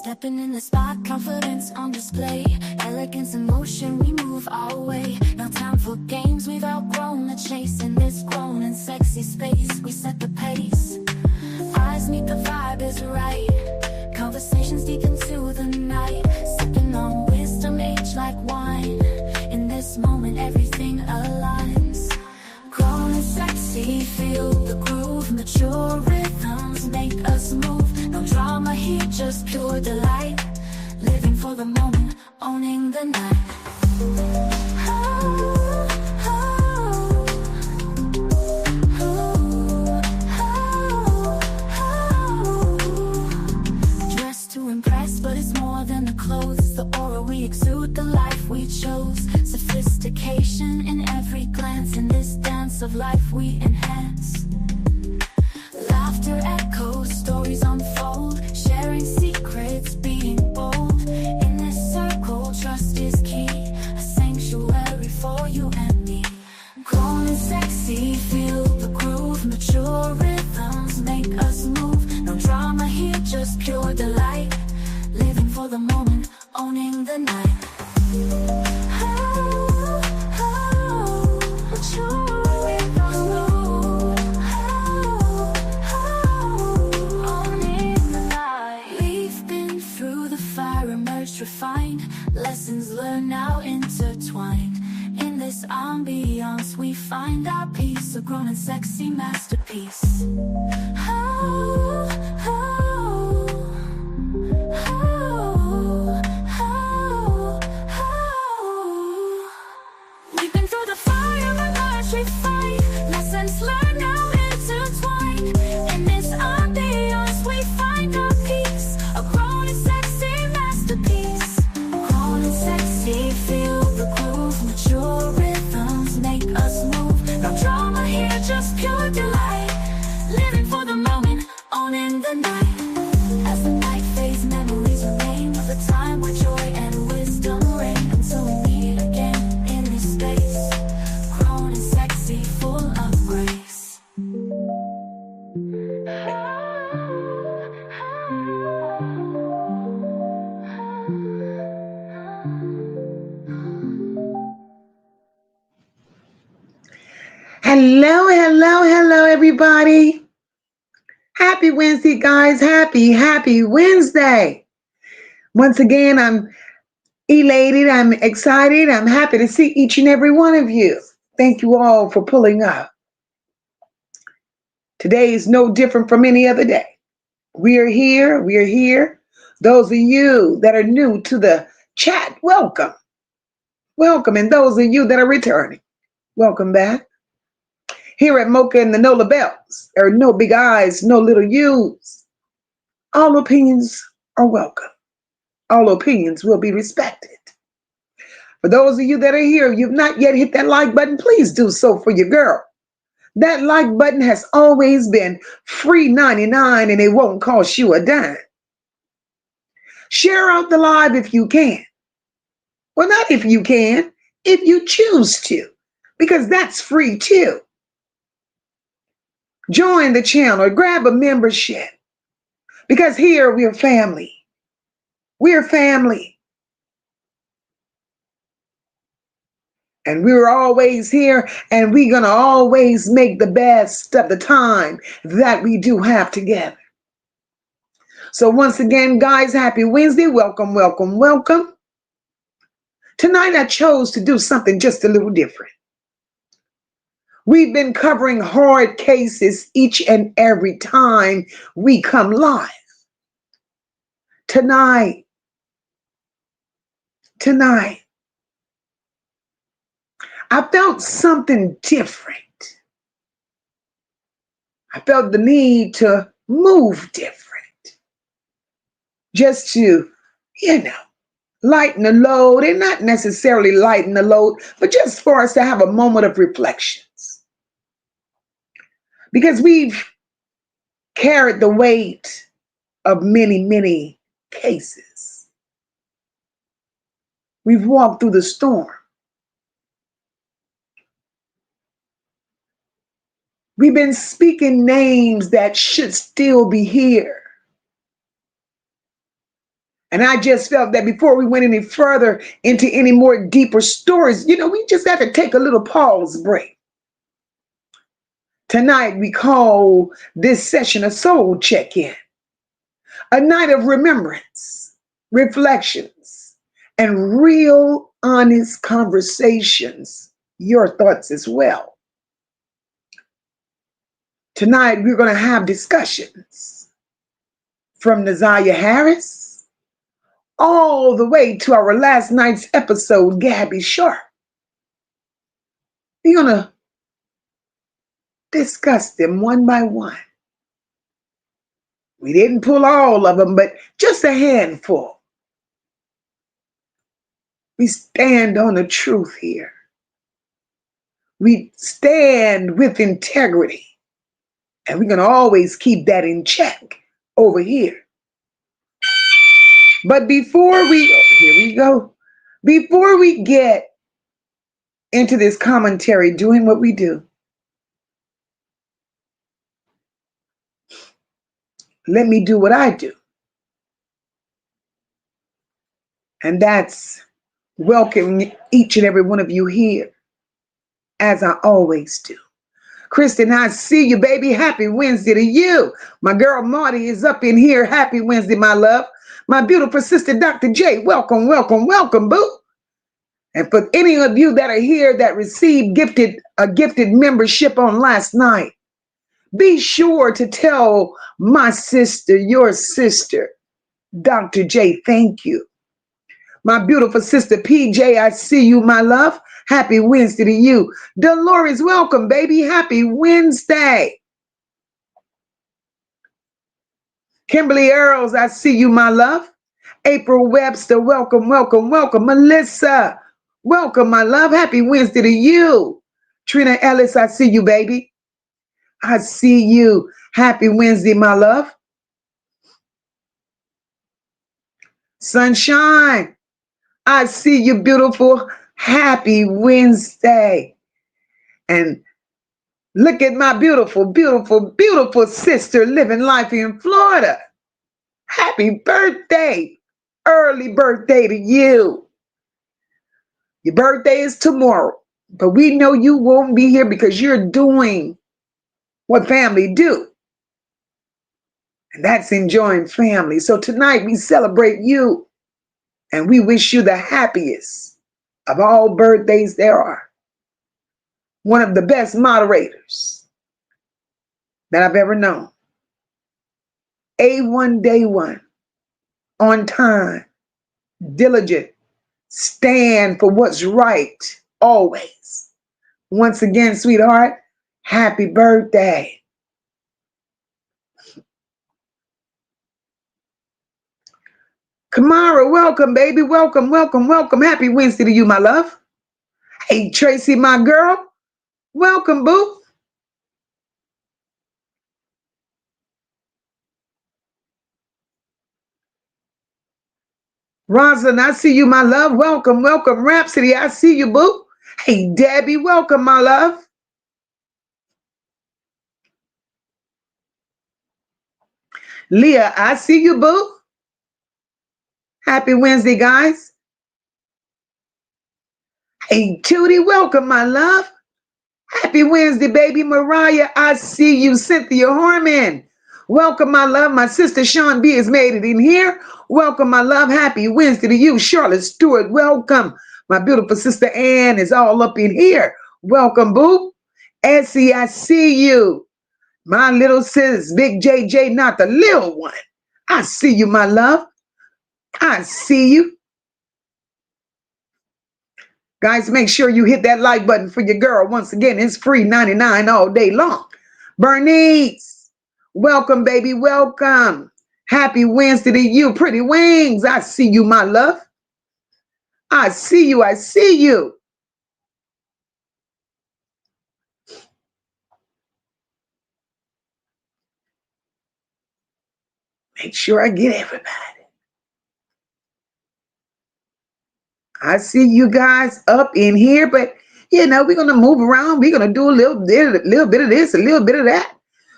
Stepping in the spot, confidence on display. Elegance and motion, we move our way. No time for games, we've outgrown the chase. In this grown and sexy space, we set the pace. Eyes meet, the vibe is right. Conversations deep into the night. Sipping on wisdom, age like wine. In this moment, everything aligns. Grown and sexy, feel the groove. Mature rhythms make us move. No drama here, just pure delight. Living for the moment, owning the night. Dressed to impress, but it's more than the clothes. The aura we exude, the life we chose. Sophistication in every glance. In this dance of life we enhance. Laughter echoes, stories unfold. Sharing secrets, being bold. In this circle, trust is key. A sanctuary for you and me. Grown and sexy, feel the groove. Mature rhythms make us move. No drama here, just pure delight. Living for the moment, owning the night. Refined, lessons learned now intertwined. In this ambiance we find our peace, a grown and sexy masterpiece. We've been through the fire and earth refined. Lessons learned now intertwined. In this ambiance we find our peace, a grown and sexy masterpiece. Grown and sexy, feel the groove. Mature rhythms make us move. No drama here, just pure delight. Living for the moment, owning the night. As the night fades, memories remain of the time where joy and wisdom reign. Until we meet again in this space, grown and sexy, full of grace. Hello, hello, hello, everybody. Happy Wednesday, guys. Happy Wednesday. Once again, I'm elated. I'm excited. I'm happy to see each and every one of you. Thank you all for pulling up. Today is no different from any other day. We are here. Those of you that are new to the chat, welcome. Welcome. And those of you that are returning, welcome back. Here at MOCA and the No Labels, there are no big I's, no little U's. All opinions are welcome. All opinions will be respected. For those of you that are here, you've not yet hit that like button, please do so for your girl. That like button has always been free 99 and it won't cost you a dime. Share out the live if you can. Well, not if you can, if you choose to, because that's free too. Join the channel, grab a membership, because here we are family. We're family. And we're always here, and we're going to always make the best of the time that we do have together. So once again, guys, happy Wednesday. Welcome, welcome, welcome. Tonight I chose to do something just a little different. We've been covering hard cases each and every time we come live. Tonight, I felt something different. I felt the need to move different. Just to, lighten the load, and not necessarily lighten the load, but just for us to have a moment of reflections. Because we've carried the weight of many, many cases. We've walked through the storm. We've been speaking names that should still be here. And I just felt that before we went any further into any more deeper stories, we just got to take a little pause break. Tonight, we call this session a soul check-in, a night of remembrance, reflections, and real honest conversations, your thoughts as well. Tonight, we're going to have discussions from Naziyah Harris all the way to our last night's episode, Gabby Sharpe. We're going to discuss them one by one. We didn't pull all of them, but just a handful. We stand on the truth here. We stand with integrity. And we're going to always keep that in check over here. But before we get into this commentary, doing what we do, let me do what I do. And that's welcome each and every one of you here, as I always do. Kristen, I see you, baby. Happy Wednesday to you. My girl Marty is up in here. Happy Wednesday, my love. My beautiful sister, Dr. J, welcome, welcome, welcome, boo. And for any of you that are here that received a gifted membership on last night, be sure to tell my sister, your sister, Dr. J, thank you. My beautiful sister, PJ, I see you, my love. Happy Wednesday to you. Dolores, welcome, baby. Happy Wednesday. Kimberly Earls, I see you, my love. April Webster, welcome, welcome, welcome. Melissa, welcome, my love. Happy Wednesday to you. Trina Ellis, I see you, baby. I see you. Happy Wednesday, my love. Sunshine, I see you, beautiful. Happy Wednesday. And look at my beautiful, beautiful, beautiful sister living life in Florida. Happy birthday. Early birthday to you. Your birthday is tomorrow, but we know you won't be here because you're doing what family do. And that's enjoying family. So tonight we celebrate you and we wish you the happiest of all birthdays there are. One of the best moderators that I've ever known. A1 day one, on time, diligent, stand for what's right, always. Once again, sweetheart, happy birthday. Kamara, welcome, baby. Welcome, welcome, welcome. Happy Wednesday to you, my love. Hey, Tracy, my girl. Welcome, boo. Rosalind, I see you, my love. Welcome, welcome. Rhapsody, I see you, boo. Hey, Debbie, welcome, my love. Leah, I see you, boo. Happy Wednesday, guys. Hey, Tootie, welcome, my love. Happy Wednesday, baby. Mariah, I see you. Cynthia Harmon, welcome, my love. My sister Sean B has made it in here. Welcome, my love. Happy Wednesday to you. Charlotte Stewart, welcome. My beautiful sister Ann is all up in here. Welcome, boo. Essie, I see you. My little sis, Big JJ, not the little one. I see you, my love. I see you. Guys, make sure you hit that like button for your girl. Once again, it's free 99 all day long. Bernice, welcome, baby. Welcome. Happy Wednesday to you. Pretty Wings, I see you, my love. I see you. I see you. Make sure I get everybody. I see you guys up in here, but we're going to move around. We're going to do a little bit of this, a little bit of that.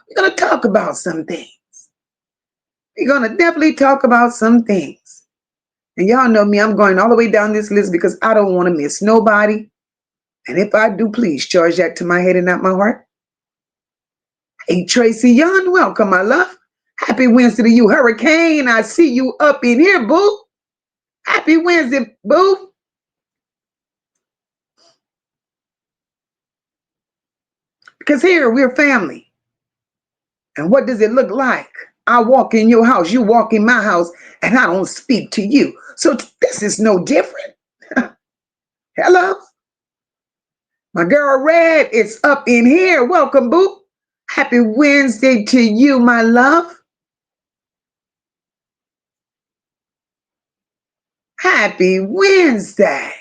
We're going to talk about some things. We're going to definitely talk about some things. And y'all know me, I'm going all the way down this list because I don't want to miss nobody. And if I do, please charge that to my head and not my heart. Hey, Tracy Young, welcome, my love. Happy Wednesday to you. Hurricane, I see you up in here, boo. Happy Wednesday, boo. Because here, we're family. And what does it look like? I walk in your house, you walk in my house, and I don't speak to you. So this is no different. Hello? My girl Red is up in here. Welcome, boo. Happy Wednesday to you, my love. Happy Wednesday.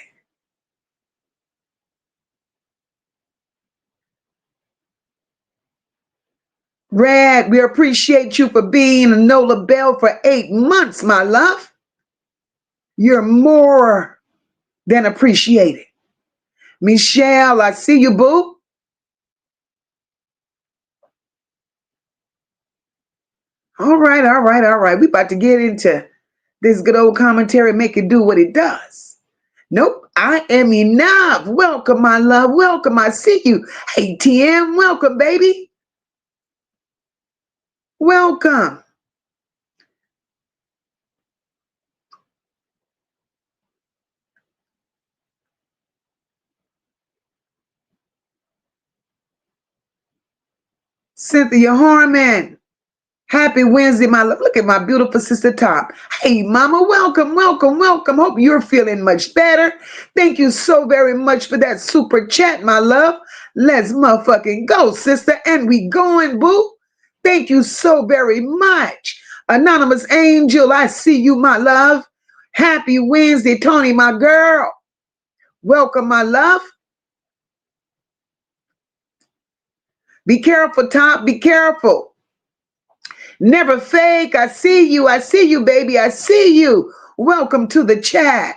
Red, we appreciate you for being a NOLA Bell for 8 months, my love. You're more than appreciated. Michelle, I see you, boo. All right, all right, all right. We about to get into this good old commentary, make it do what it does. Nope, I am enough. Welcome, my love. Welcome. I see you. Hey, TM, welcome, baby. Welcome. Cynthia Harmon. Happy Wednesday, my love. Look at my beautiful sister Top. Hey, mama, welcome, welcome, welcome. Hope you're feeling much better. Thank you so very much for that super chat, my love. Let's motherfucking go, sister. And we going, boo. Thank you so very much. Anonymous Angel, I see you, my love. Happy Wednesday, Tony, my girl. Welcome, my love. Be careful, Top. Be careful. Never fake. I see you. I see you, baby. I see you. Welcome to the chat.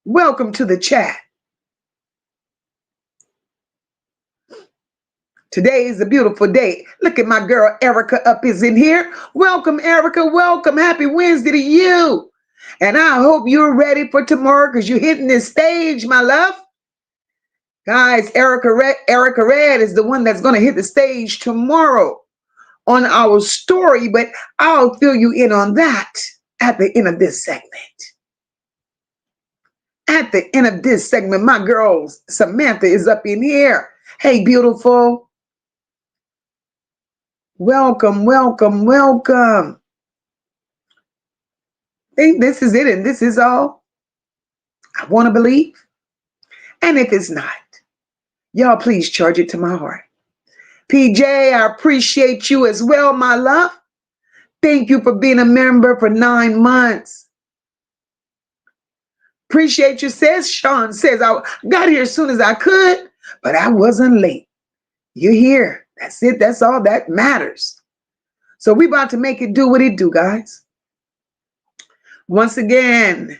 Welcome to the chat. Today is a beautiful day. Look at my girl Erica up is in here. Welcome, Erica. Welcome. Happy Wednesday to you. And I hope you're ready for tomorrow because you're hitting this stage, my love. Guys, Erica Red is the one that's going to hit the stage tomorrow on our story, but I'll fill you in on that at the end of this segment. At the end of this segment, my girl Samantha is up in here. Hey, beautiful. Welcome, welcome, welcome. Think this is it and this is all I want to believe. And if it's not, y'all please charge it to my heart. PJ, I appreciate you as well, my love. Thank you for being a member for 9 months. Appreciate you, says Sean. Says I got here as soon as I could, but I wasn't late. You're here. That's it. That's all that matters. So we about to make it do what it do, guys. Once again,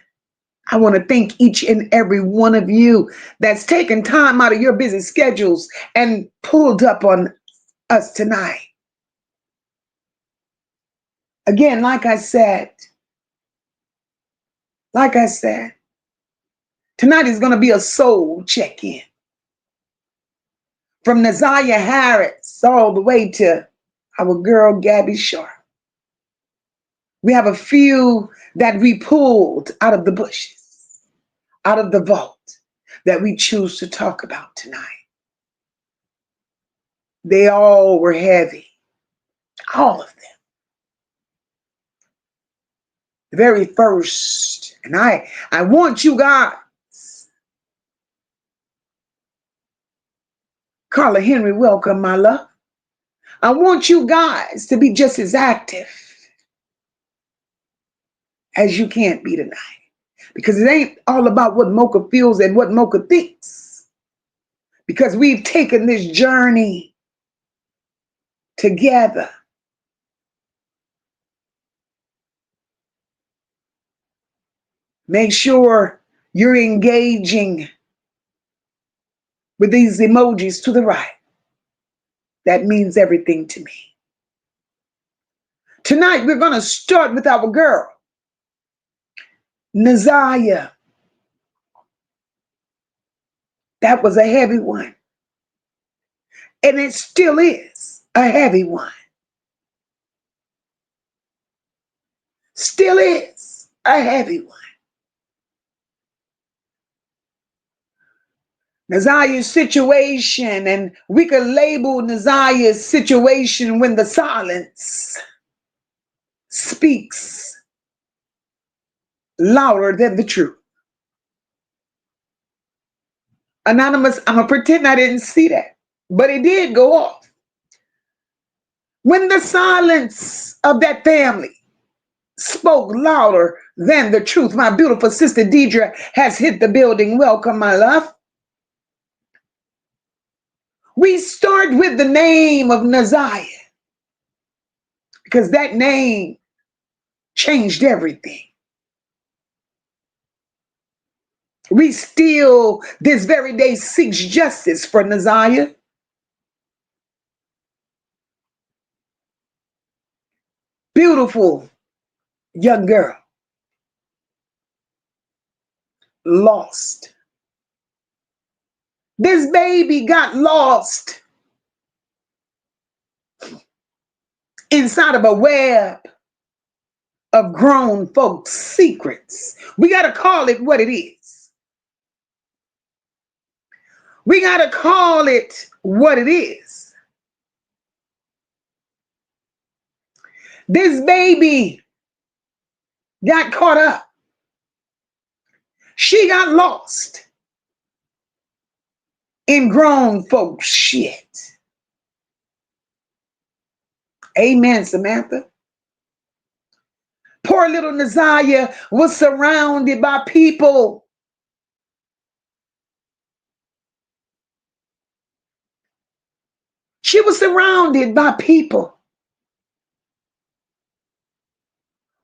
I want to thank each and every one of you that's taken time out of your busy schedules and pulled up on us tonight. Again, like I said, tonight is going to be a soul check-in. From Naziyah Harris all the way to our girl Gabby Sharpe. We have a few that we pulled out of the bushes, out of the vault, that we choose to talk about tonight. They all were heavy, all of them. The very first, and I want you guys, Carla Henry, welcome, my love. I want you guys to be just as active as you can be tonight. Because it ain't all about what MOCA feels and what MOCA thinks. Because we've taken this journey together. Make sure you're engaging with these emojis to the right. That means everything to me. Tonight, we're going to start with our girl, Naziyah, that was a heavy one. And it still is a heavy one. Still is a heavy one. Naziyah's situation, and we could label Naziyah's situation when the silence speaks louder than the truth. Anonymous, I'm going to pretend I didn't see that, but it did go off. When the silence of that family spoke louder than the truth. My beautiful sister Deidre has hit the building. Welcome, my love. We start with the name of Naziyah because that name changed everything. We still, this very day, seeks justice for Naziyah. Beautiful young girl. Lost. This baby got lost inside of a web of grown folks' secrets. We got to call it what it is. We got to call it what it is. This baby got caught up. She got lost in grown folks' shit. Amen, Samantha. Poor little Naziyah was surrounded by people She was surrounded by people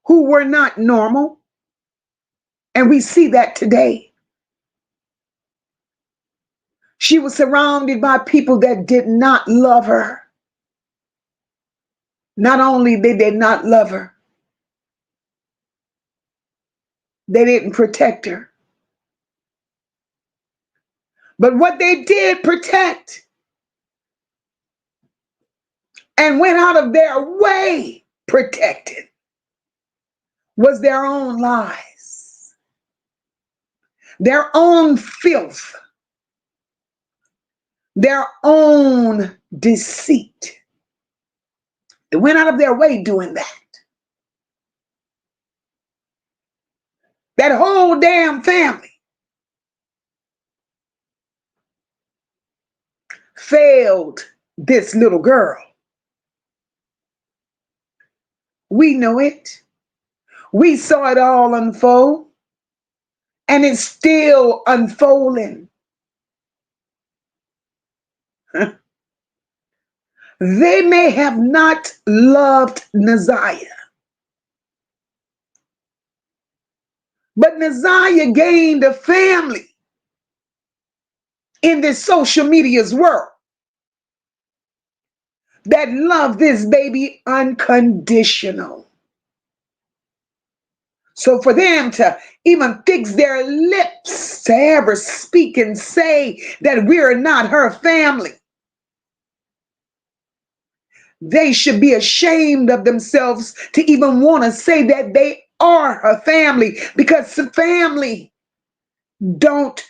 who were not normal. And we see that today. She was surrounded by people that did not love her. Not only did they not love her, they didn't protect her. But what they did protect and went out of their way protected was their own lies, their own filth, their own deceit. They went out of their way doing that. That whole damn family failed this little girl. We know it. We saw it all unfold, and it's still unfolding. They may have not loved Naziyah, but Naziyah gained a family in this social media's world that loved this baby unconditional. So for them to even fix their lips to ever speak and say that we're not her family, they should be ashamed of themselves to even want to say that they are her family, because family don't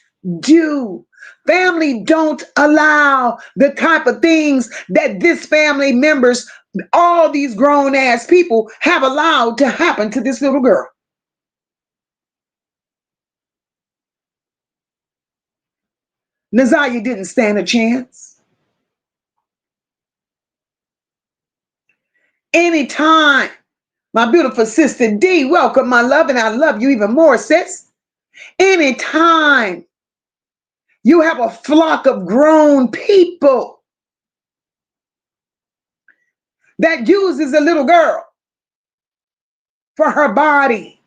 allow the type of things that this family members, all these grown ass people, have allowed to happen to this little girl. Naziyah didn't stand a chance. Anytime, my beautiful sister D, welcome, my love, and I love you even more, sis. Anytime you have a flock of grown people that uses a little girl for her body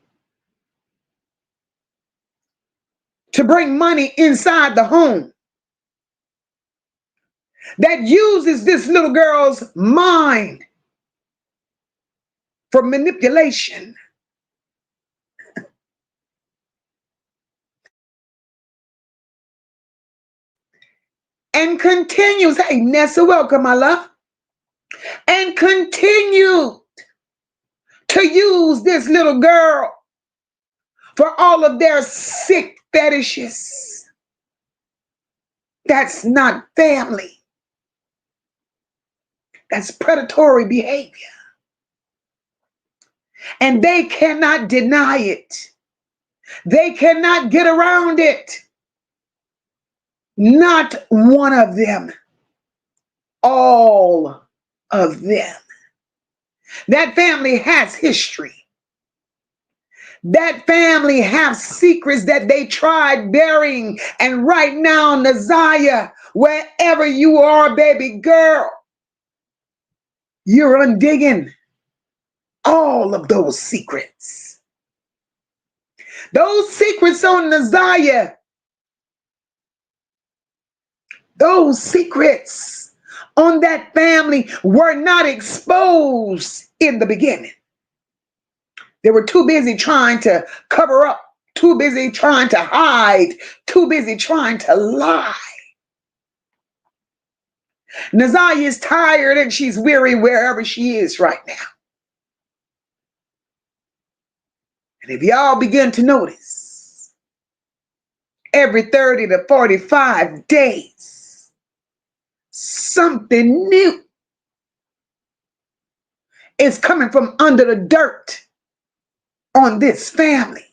to bring money inside the home, that uses this little girl's mind for manipulation, and continues. Hey, Nessa, welcome, my love. And continue to use this little girl for all of their sick fetishes. That's not family. That's predatory behavior. And they cannot deny it. They cannot get around it. Not one of them. All of them. That family has history. That family has secrets that they tried burying. And right now, Naziyah, wherever you are, baby girl, you're undigging all of those secrets. Those secrets on Naziyah, those secrets on that family were not exposed in the beginning. They were too busy trying to cover up, too busy trying to hide, too busy trying to lie. Naziyah is tired and she's weary wherever she is right now. And if y'all begin to notice, every 30 to 45 days, something new is coming from under the dirt on this family.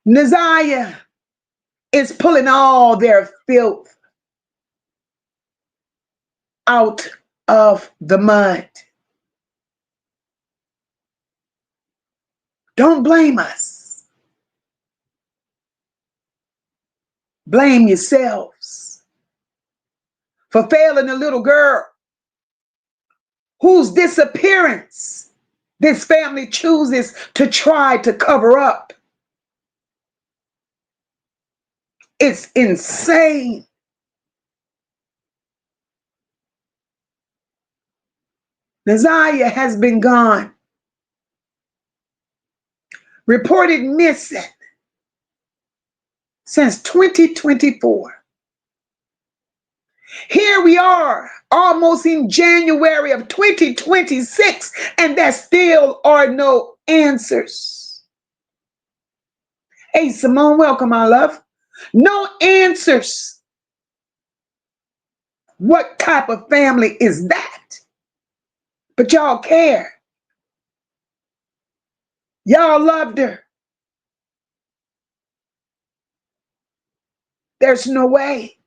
Naziyah is pulling all their filth out of the mud. Don't blame us. Blame yourselves for failing a little girl whose disappearance this family chooses to try to cover up. It's insane. Naziyah has been gone, reported missing since 2024. Here we are, almost in January of 2026, and there still are no answers. Hey, Simone, welcome, my love. No answers. What type of family is that? But y'all care. Y'all loved her. There's no way.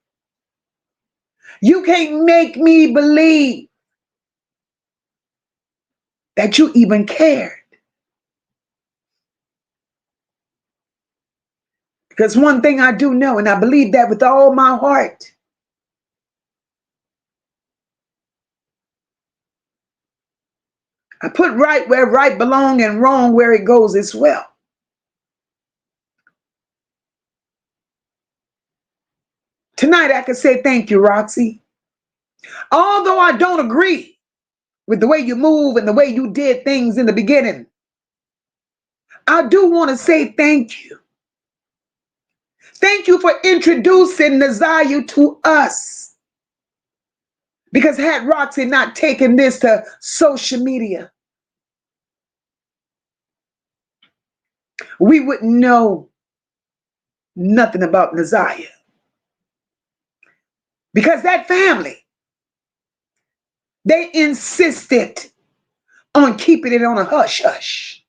You can't make me believe that you even cared. Because one thing I do know, and I believe that with all my heart, I put right where right belongs and wrong where it goes as well. Tonight I can say thank you, Roxy. Although I don't agree with the way you move and the way you did things in the beginning, I do want to say thank you. Thank you for introducing Naziyah to us. Because had Roxy not taken this to social media, we wouldn't know nothing about Naziyah. Because that family, they insisted on keeping it on a hush-hush.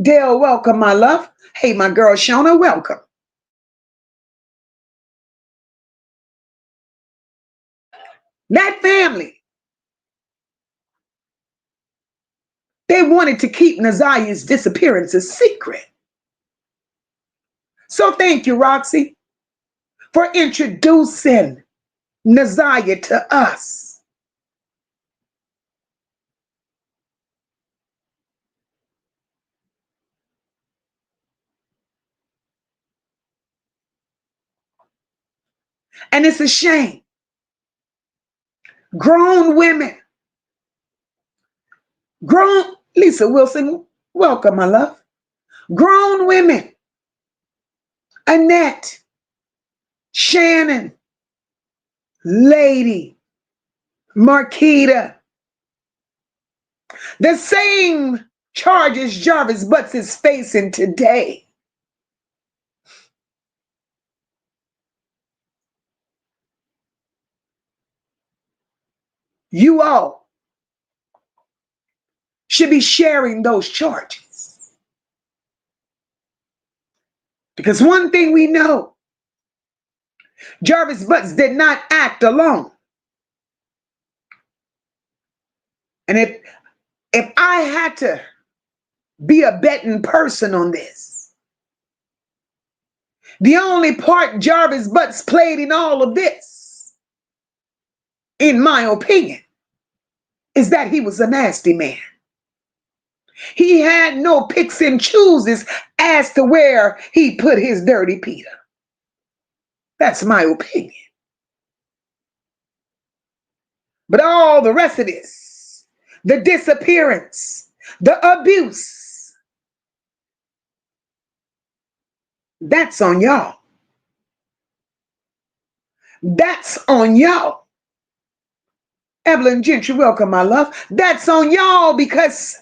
Dale, welcome, my love. Hey, my girl, Shona, welcome. That family, they wanted to keep Naziyah's disappearance a secret. So thank you, Roxy, for introducing Naziyah to us. And it's a shame. Grown women, Lisa Wilson, welcome, my love. Grown women, Annette, Shannon, Lady, Marquita. The same charges Jarvis Butts is facing today. You all should be sharing those charges. Because one thing we know, Jarvis Butts did not act alone. And if I had to be a betting person on this, the only part Jarvis Butts played in all of this, in my opinion, is that he was a nasty man. He had no picks and chooses as to where he put his dirty Peter. That's my opinion. But all the rest of this, the disappearance, the abuse, that's on y'all. That's on y'all. Evelyn Gentry, welcome, my love. That's on y'all because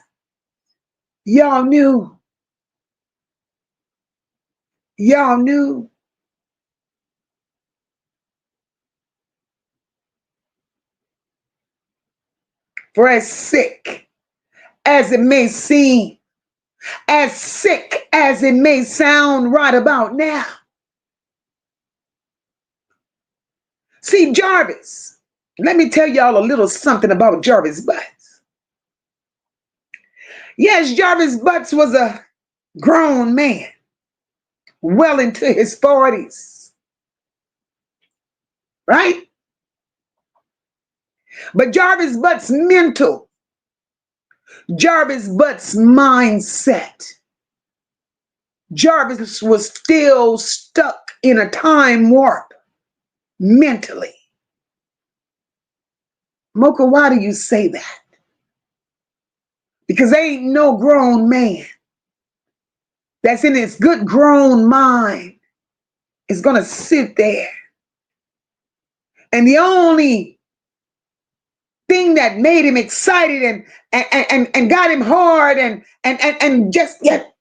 y'all knew. Y'all knew. For as sick as it may seem, as sick as it may sound right about now. See, Jarvis, let me tell y'all a little something about Jarvis Butts. Yes, Jarvis Butts was a grown man, well into his 40s, right? But Jarvis Butts' mental, Jarvis Butts' mindset, Jarvis was still stuck in a time warp mentally. Mocha, why do you say that? Because there ain't no grown man that's in his good grown mind is going to sit there. And the only thing that made him excited and got him hard and just yet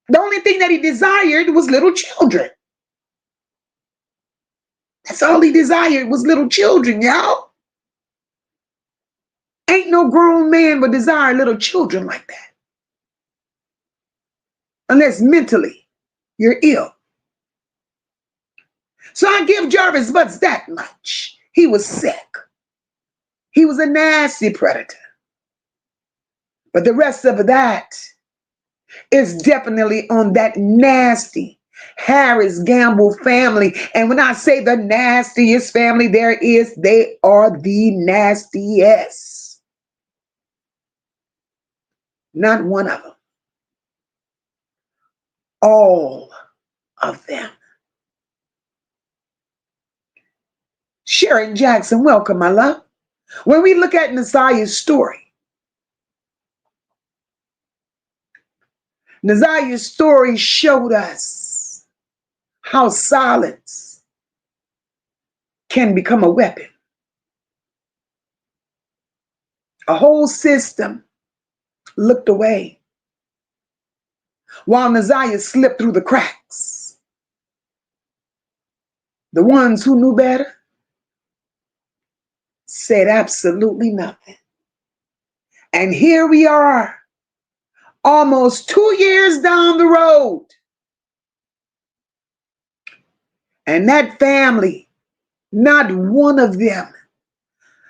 the only thing that he desired was little children. That's all he desired was little children, y'all. Ain't no grown man would desire little children like that. Unless mentally you're ill. So I give Jarvis Butts that much. He was sick. He was a nasty predator. But the rest of that is definitely on that nasty Harris Gamble family. And when I say the nastiest family there is, they are the nastiest. Not one of them. All of them. Sharon Jackson, welcome, my love. When we look at Naziyah's story, Naziyah's story showed us how silence can become a weapon. A whole system looked away while Naziyah slipped through the cracks. The ones who knew better said absolutely nothing. And here we are, almost 2 years down the road. And that family, not one of them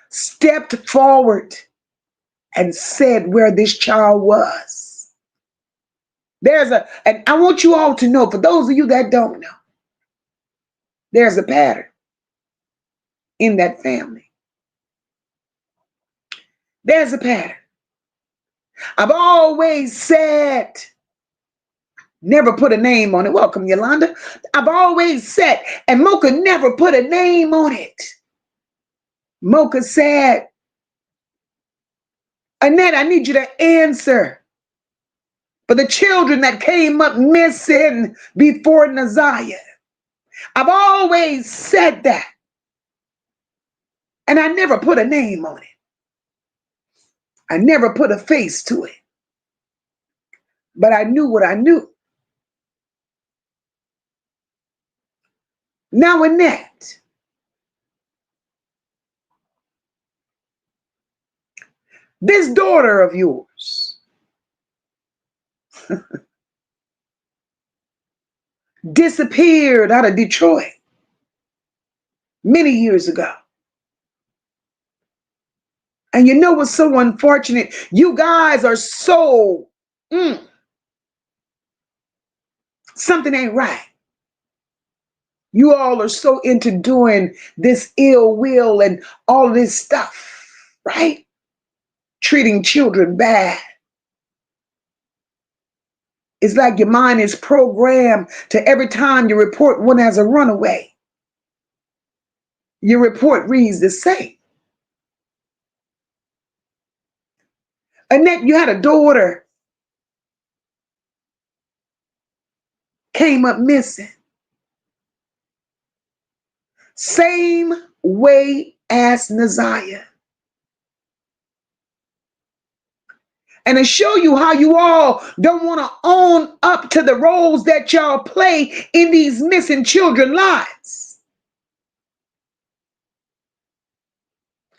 stepped forward and said where this child was. And I want you all to know, for those of you that don't know, there's a pattern in that family. There's a pattern. I've always said, never put a name on it. Welcome, Yolanda. I've always said, and Mocha never put a name on it. Mocha said, Annette, I need you to answer for the children that came up missing before Naziyah. I've always said that, and I never put a name on it. I never put a face to it, but I knew what I knew. Now, Annette, this daughter of yours disappeared out of Detroit many years ago. And you know what's so unfortunate? You guys are so, something ain't right. You all are so into doing this ill will and all this stuff, right? Treating children bad. It's like your mind is programmed to every time you report one as a runaway, your report reads the same. Annette, you had a daughter, came up missing. Same way as Naziyah. And to show you how you all don't want to own up to the roles that y'all play in these missing children lives.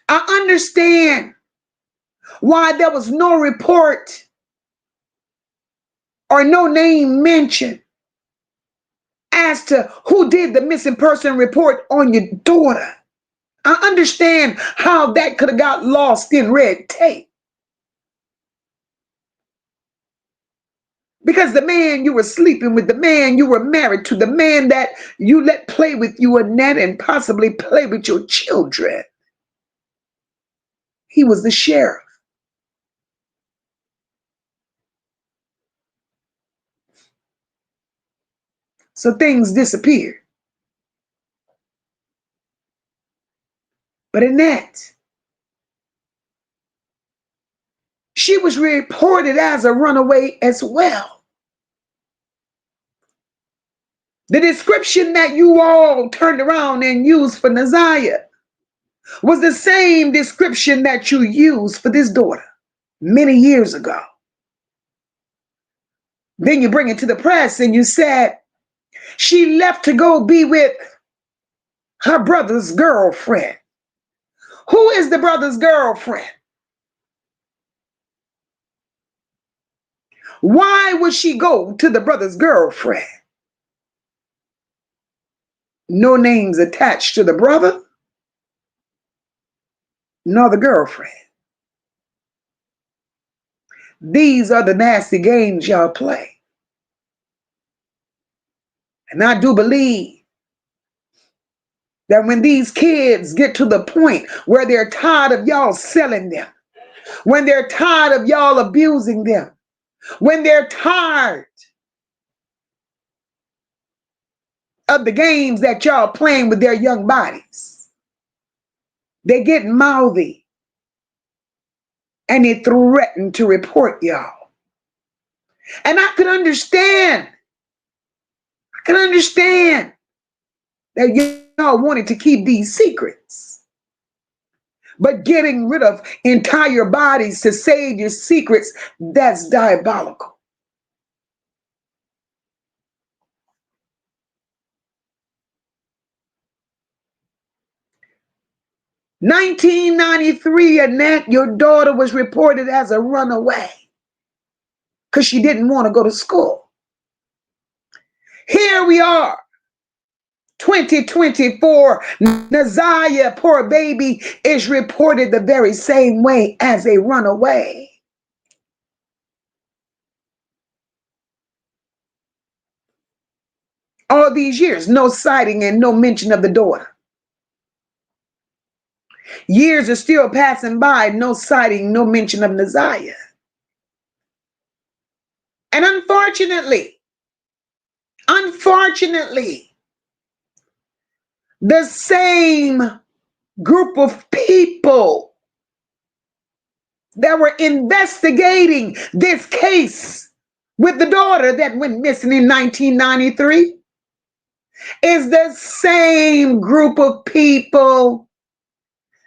I understand why there was no report or no name mentioned as to who did the missing person report on your daughter. I understand how that could have got lost in red tape. Because the man you were sleeping with, the man you were married to, the man that you let play with you, Annette, and possibly play with your children, he was the sheriff. So things disappeared. But Annette, she was reported as a runaway as well. The description that you all turned around and used for Naziyah was the same description that you used for this daughter many years ago. Then you bring it to the press and you said she left to go be with her brother's girlfriend. Who is the brother's girlfriend? Why would she go to the brother's girlfriend? No names attached to the brother nor the girlfriend. These are the nasty games y'all play. And I do believe that when these kids get to the point where they're tired of y'all selling them, when they're tired of y'all abusing them, when they're tired of the games that y'all playing with their young bodies, they get mouthy and they threaten to report y'all. And I can understand that y'all wanted to keep these secrets. But getting rid of entire bodies to save your secrets, that's diabolical. 1993, Annette, your daughter was reported as a runaway because she didn't want to go to school. Here we are, 2024, Naziyah, poor baby, is reported the very same way as a runaway. All these years, no sighting and no mention of the daughter. Years are still passing by, no sighting, no mention of Naziyah. And unfortunately, the same group of people that were investigating this case with the daughter that went missing in 1993, is the same group of people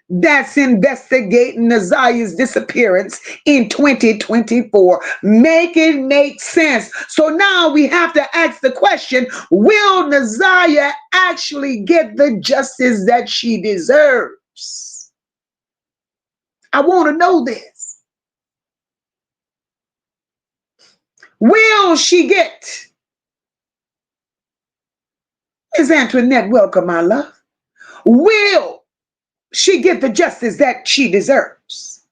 that's investigating Naziyah's disappearance in 2024. Make it make sense. So now we have to ask the question, will Naziyah actually get the justice that she deserves? I want to know this. Will she get? Ms. Antoinette, welcome, my love. Will she get the justice that she deserves?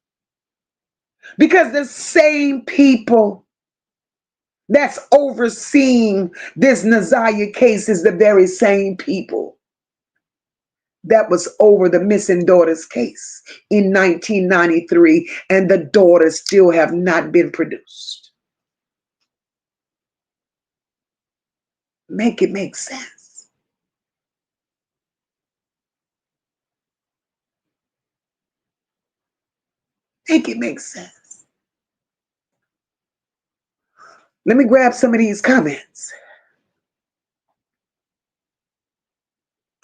Because the same people that's overseeing this Naziyah case is the very same people that was over the missing daughters case in 1993, and the daughters still have not been produced. Make it make sense. Make it make sense. Let me grab some of these comments.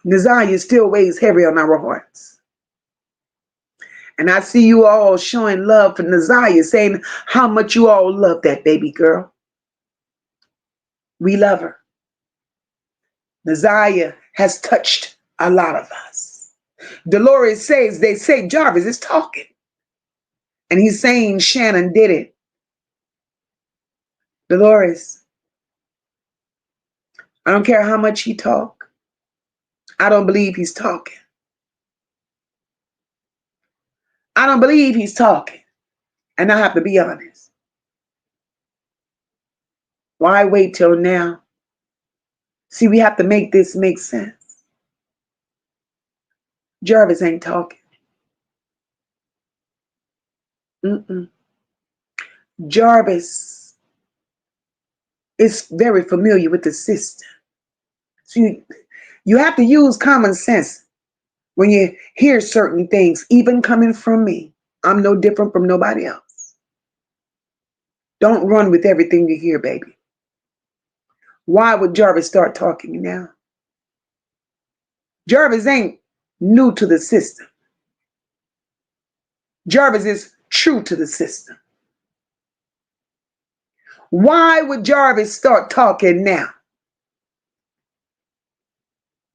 Naziyah still weighs heavy on our hearts. And I see you all showing love for Naziyah, saying how much you all love that baby girl. We love her. Naziyah has touched a lot of us. Dolores says, they say Jarvis is talking. And he's saying Shannon did it. Dolores, I don't care how much he talk. I don't believe he's talking. I don't believe he's talking. And I have to be honest. Why wait till now? See, we have to make this make sense. Jarvis ain't talking. Jarvis is very familiar with the system. So you have to use common sense when you hear certain things, even coming from me. I'm no different from nobody else. Don't run with everything you hear, baby. Why would Jarvis start talking now? Jarvis ain't new to the system. Jarvis is true to the system. Why would Jarvis start talking now?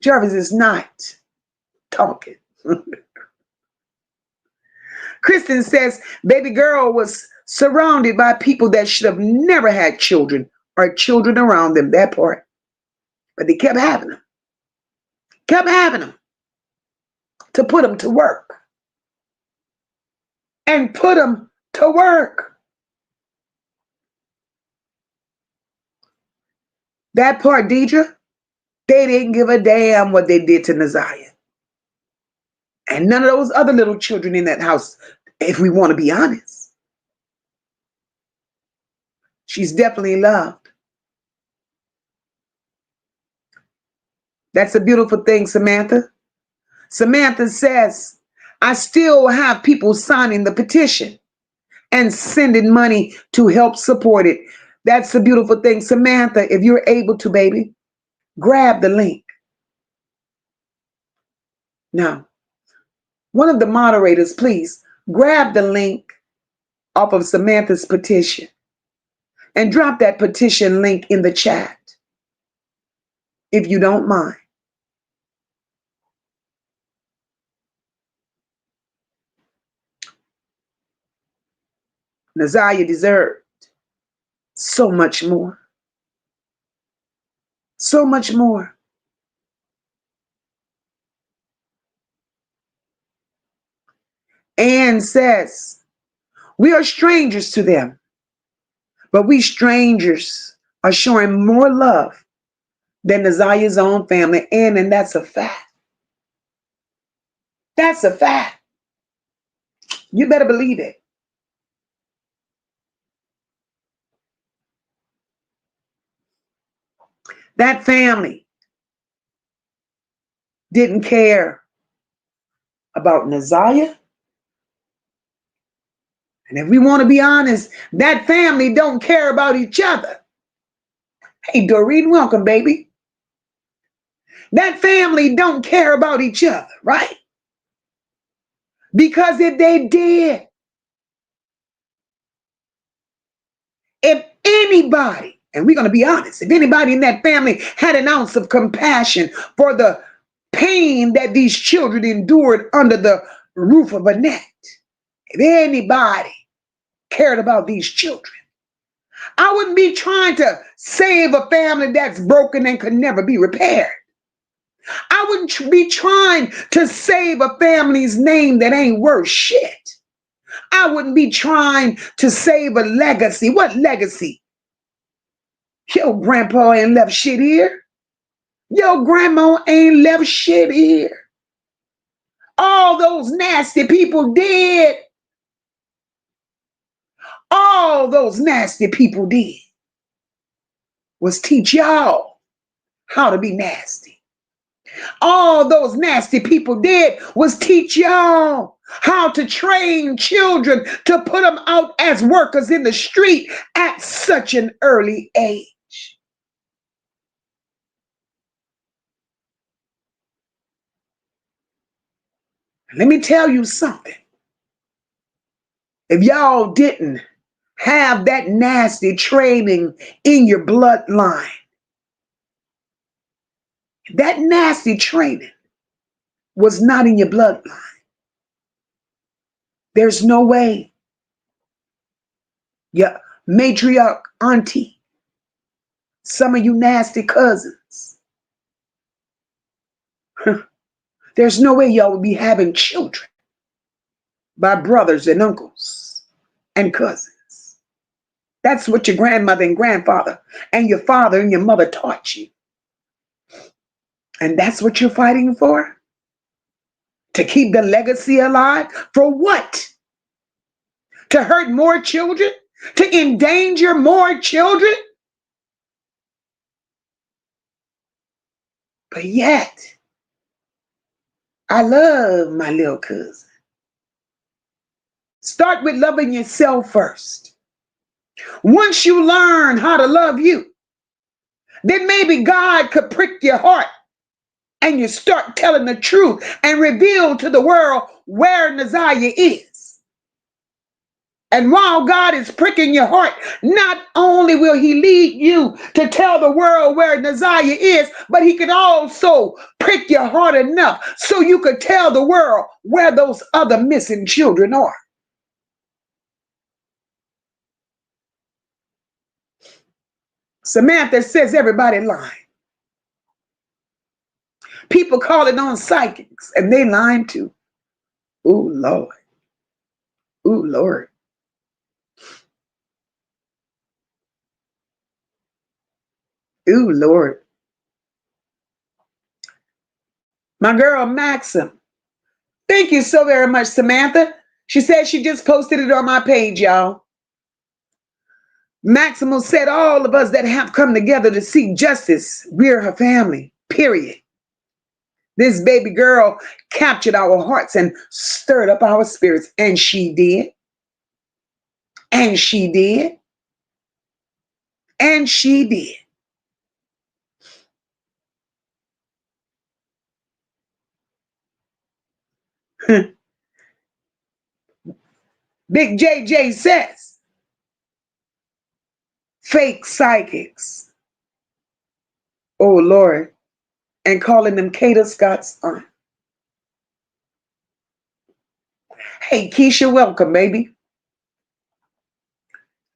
Jarvis is not talking. Kristen says, baby girl was surrounded by people that should have never had children or children around them, that part. But they kept having them. Kept having them to put them to work. And put them to work. That part, Deidre, they didn't give a damn what they did to Naziyah. And none of those other little children in that house, if we want to be honest. She's definitely loved. That's a beautiful thing, Samantha. Samantha says, I still have people signing the petition and sending money to help support it. That's a beautiful thing. Samantha, if you're able to, baby, grab the link. Now, one of the moderators, please grab the link off of Samantha's petition and drop that petition link in the chat, if you don't mind. Naziyah deserved so much more. So much more. Anne says, we are strangers to them, but we strangers are showing more love than Naziyah's own family. And that's a fact. That's a fact. You better believe it. That family didn't care about Naziyah. And if we want to be honest, that family don't care about each other. Hey, Doreen, welcome, baby. That family don't care about each other, right? Because if they did, if anybody, and we're going to be honest, if anybody in that family had an ounce of compassion for the pain that these children endured under the roof of a net, if anybody cared about these children, I wouldn't be trying to save a family that's broken and could never be repaired. I wouldn't be trying to save a family's name that ain't worth shit. I wouldn't be trying to save a legacy. What legacy? Your grandpa ain't left shit here. Your grandma ain't left shit here. All those nasty people did. All those nasty people did was teach y'all how to be nasty. All those nasty people did was teach y'all how to train children to put them out as workers in the street at such an early age. Let me tell you something. If y'all didn't have that nasty training in your bloodline, that nasty training was not in your bloodline, there's no way your matriarch auntie, some of you nasty cousins, there's no way y'all would be having children by brothers and uncles and cousins. That's what your grandmother and grandfather and your father and your mother taught you. And that's what you're fighting for? To keep the legacy alive? For what? To hurt more children? To endanger more children? But yet, I love my little cousin. Start with loving yourself first. Once you learn how to love you, then maybe God could prick your heart and you start telling the truth and reveal to the world where Naziyah is. And while God is pricking your heart, not only will he lead you to tell the world where Naziyah is, but he could also prick your heart enough so you could tell the world where those other missing children are. Samantha says everybody lying. People calling on psychics and they lying too. Ooh, Lord. Ooh, Lord. Ooh, Lord. My girl, Maxim. Thank you so very much, Samantha. She said she just posted it on my page, y'all. Maximal said all of us that have come together to seek justice, we're her family, period. This baby girl captured our hearts and stirred up our spirits, and she did. And she did. And she did. Big JJ says, fake psychics. Oh, Lord. And calling them Kada Scott's aunt. Hey, Keisha, welcome, baby.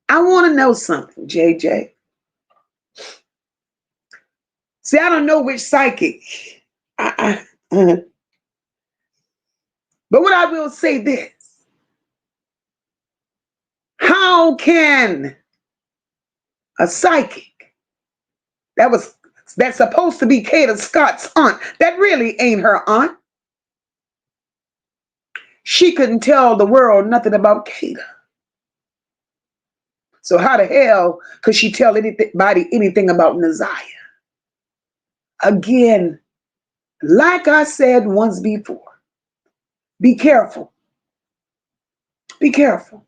I want to know something, JJ. See, I don't know which psychic. But what I will say this. How can a psychic that's supposed to be Kada Scott's aunt, that really ain't her aunt? She couldn't tell the world nothing about Kada. So how the hell could she tell anybody anything about Naziyah? Again, like I said once before, be careful. Be careful.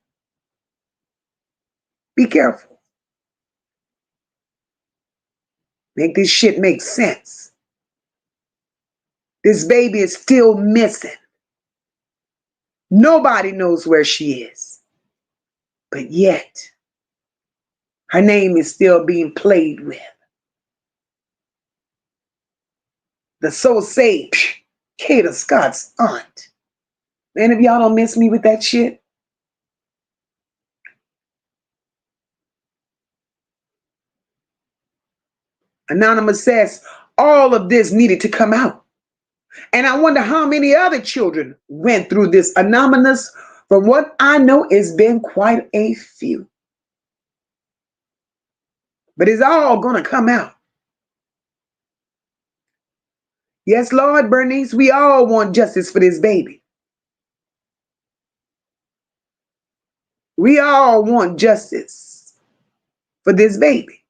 Be careful. Make this shit make sense. This baby is still missing. Nobody knows where she is. But yet, her name is still being played with. The so-saved Kada Scott's aunt. Any of y'all don't miss me with that shit? Anonymous says all of this needed to come out. And I wonder how many other children went through this. Anonymous, from what I know, it's been quite a few. But it's all going to come out. Yes, Lord, Bernice, we all want justice for this baby. We all want justice for this baby.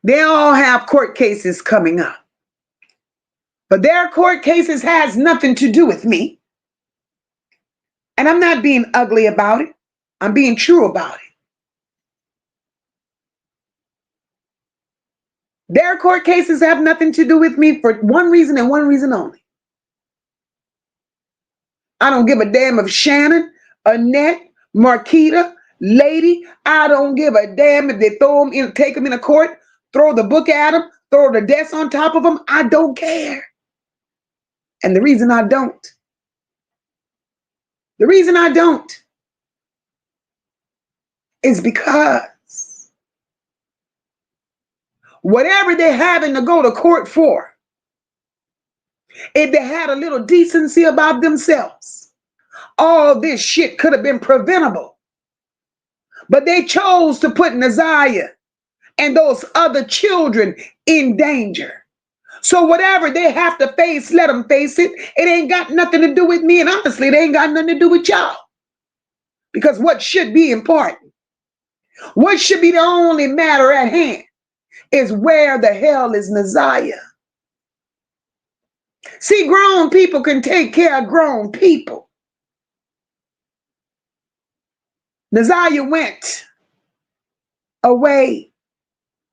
They all have court cases coming up. But their court cases has nothing to do with me. And I'm not being ugly about it. I'm being true about it. Their court cases have nothing to do with me for one reason and one reason only. I don't give a damn if Shannon, Annette, Marquita, Lady, I don't give a damn if they throw them in, take them in a court, throw the book at them, throw the desk on top of them. I don't care. And the reason I don't is because whatever they're having to go to court for, if they had a little decency about themselves, all this shit could have been preventable. But they chose to put Naziyah and those other children in danger. So whatever they have to face, let them face it. It ain't got nothing to do with me. And honestly, it ain't got nothing to do with y'all. Because what should be important, what should be the only matter at hand, is where the hell is Naziyah? See, grown people can take care of grown people. Naziyah went away.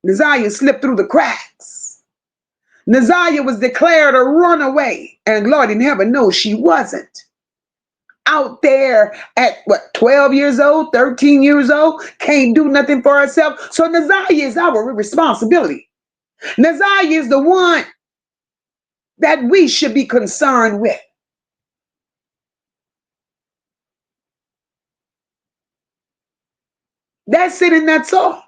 Naziyah slipped through the cracks. Naziyah was declared a runaway, and Lord in heaven knows she wasn't. Out there at 12 years old, 13 years old, can't do nothing for herself. So Naziyah is our responsibility. Naziyah is the one that we should be concerned with. That's it and that's all.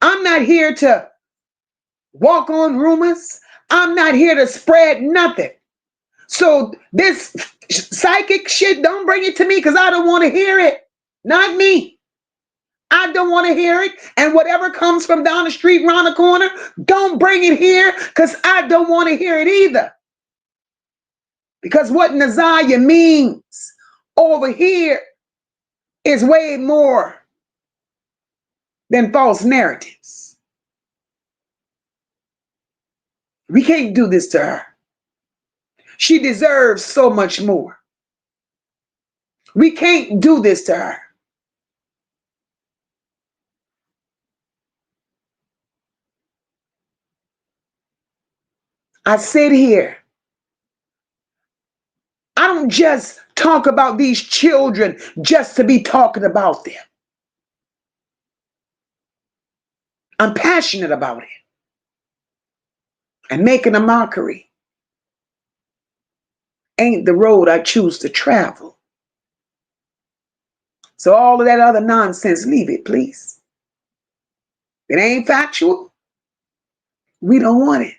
I'm not here to walk on rumors. I'm not here to spread nothing. So this psychic shit, don't bring it to me because I don't want to hear it. Not me. I don't want to hear it. And whatever comes from down the street, around the corner, don't bring it here because I don't want to hear it either. Because what Naziyah means over here is way more than false narratives. We can't do this to her. She deserves so much more. We can't do this to her. I sit here. I don't just talk about these children just to be talking about them. I'm passionate about it. And making a mockery ain't the road I choose to travel. So all of that other nonsense, leave it, please. If it ain't factual, we don't want it.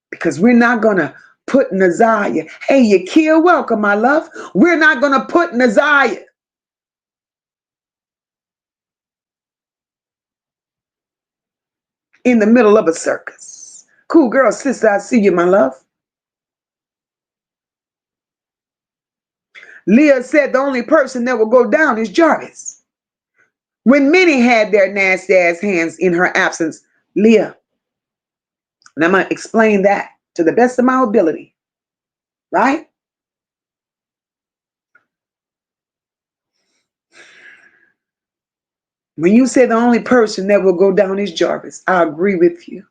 Because we're not going to put Naziyah. Hey, Yakia, welcome, my love. We're not going to put Naziyah in the middle of a circus. Cool girl, sister, I see you, my love. Leah said the only person that will go down is Jaborris. When many had their nasty ass hands in her absence, Leah. And I'm going to explain that to the best of my ability. Right? When you say the only person that will go down is Jaborris, I agree with you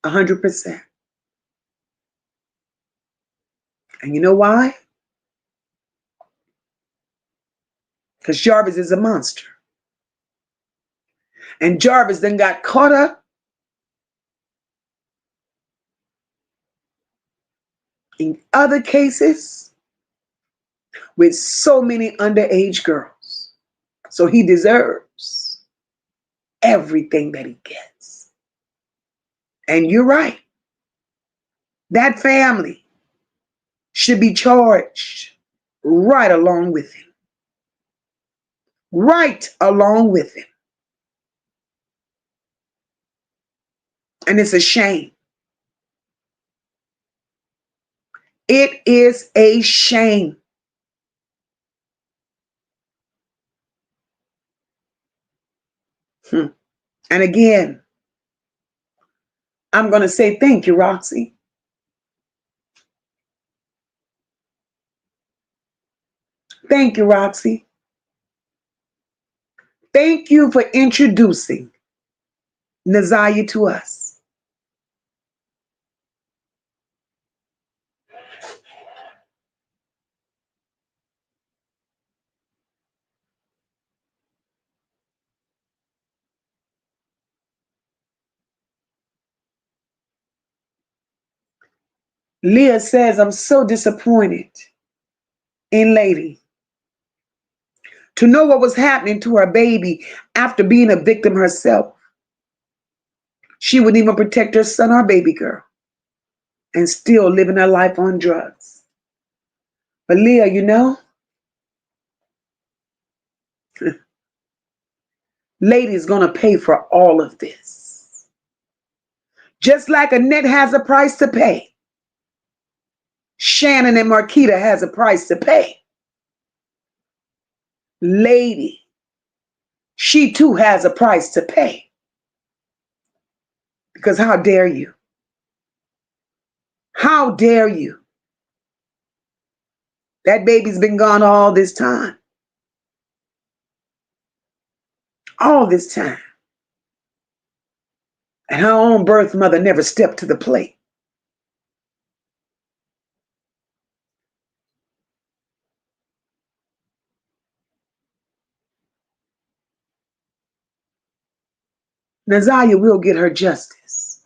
100%. And you know why? Because Jaborris is a monster. And Jaborris then got caught up in other cases with so many underage girls. So he deserves everything that he gets. And you're right. That family should be charged right along with him. Right along with him. And it's a shame. It is a shame. And again, I'm going to say thank you, Roxy. Thank you, Roxy. Thank you for introducing Naziyah to us. Leah says, I'm so disappointed in Lady. To know what was happening to her baby after being a victim herself. She wouldn't even protect her son or baby girl and still living her life on drugs. But Leah, you know, Lady's going to pay for all of this. Just like Annette has a price to pay. Shannon and Marquita has a price to pay. Lady, she too has a price to pay. Because how dare you? How dare you? That baby's been gone all this time. All this time. And her own birth mother never stepped to the plate. Naziyah will get her justice.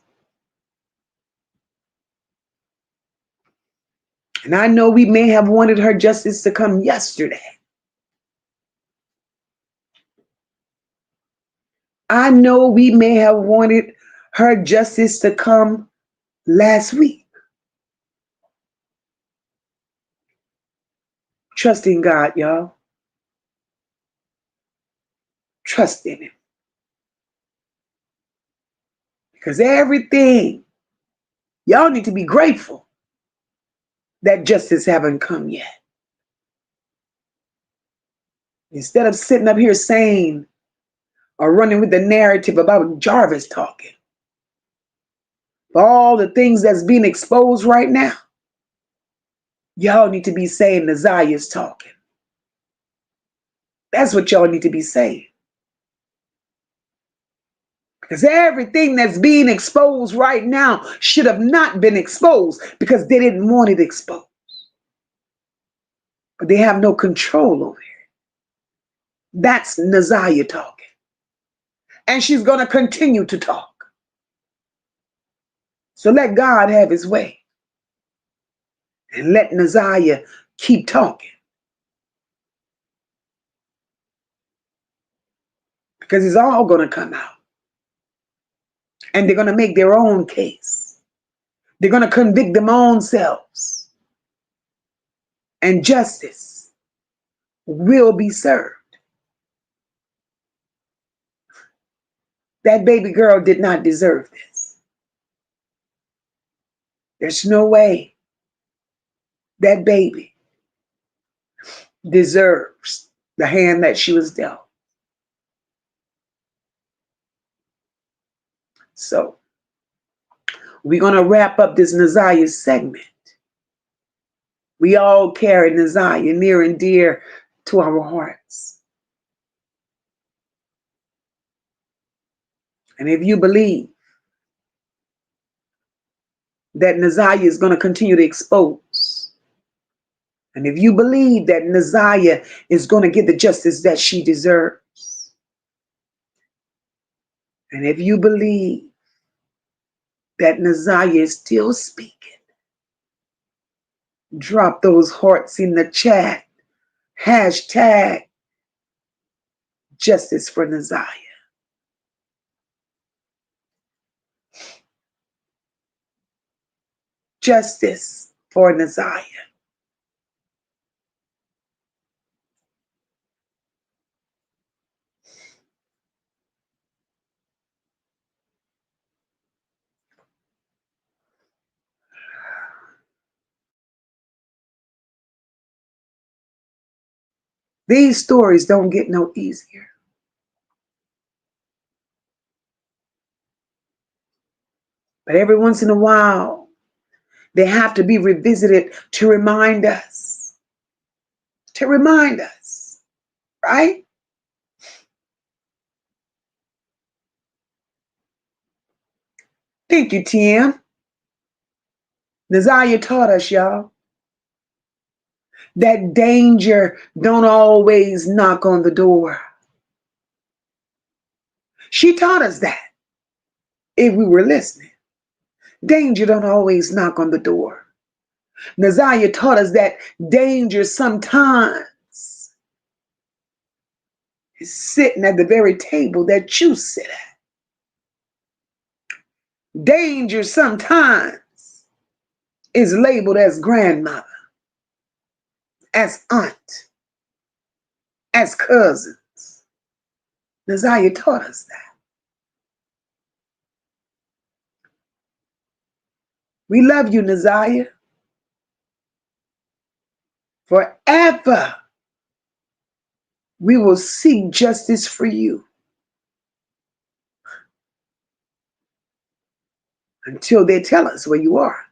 And I know we may have wanted her justice to come yesterday. I know we may have wanted her justice to come last week. Trust in God, y'all. Trust in Him. Because everything, y'all need to be grateful that justice haven't come yet. Instead of sitting up here saying or running with the narrative about Jaborris talking. For all the things that's being exposed right now, y'all need to be saying Naziyah's talking. That's what y'all need to be saying. Because everything that's being exposed right now should have not been exposed because they didn't want it exposed. But they have no control over it. That's Naziyah talking. And she's going to continue to talk. So let God have His way. And let Naziyah keep talking. Because it's all going to come out. And they're going to make their own case. They're going to convict them own selves. And justice will be served. That baby girl did not deserve this. There's no way that baby deserves the hand that she was dealt. So we're going to wrap up this Naziyah segment. We all carry Naziyah near and dear to our hearts. And if you believe that Naziyah is going to continue to expose, and if you believe that Naziyah is going to get the justice that she deserves, and if you believe that Naziyah is still speaking, drop those hearts in the chat. Hashtag justice for Naziyah. Justice for Naziyah. These stories don't get no easier. But every once in a while, they have to be revisited to remind us. To remind us, right? Thank you, Tim. Naziyah taught us, y'all, that danger don't always knock on the door. She taught us that, if we were listening. Danger don't always knock on the door. Naziyah taught us that danger sometimes is sitting at the very table that you sit at. Danger sometimes is labeled as grandmother, as aunt, as cousins. Naziyah taught us that. We love you, Naziyah. Forever, we will seek justice for you until they tell us where you are.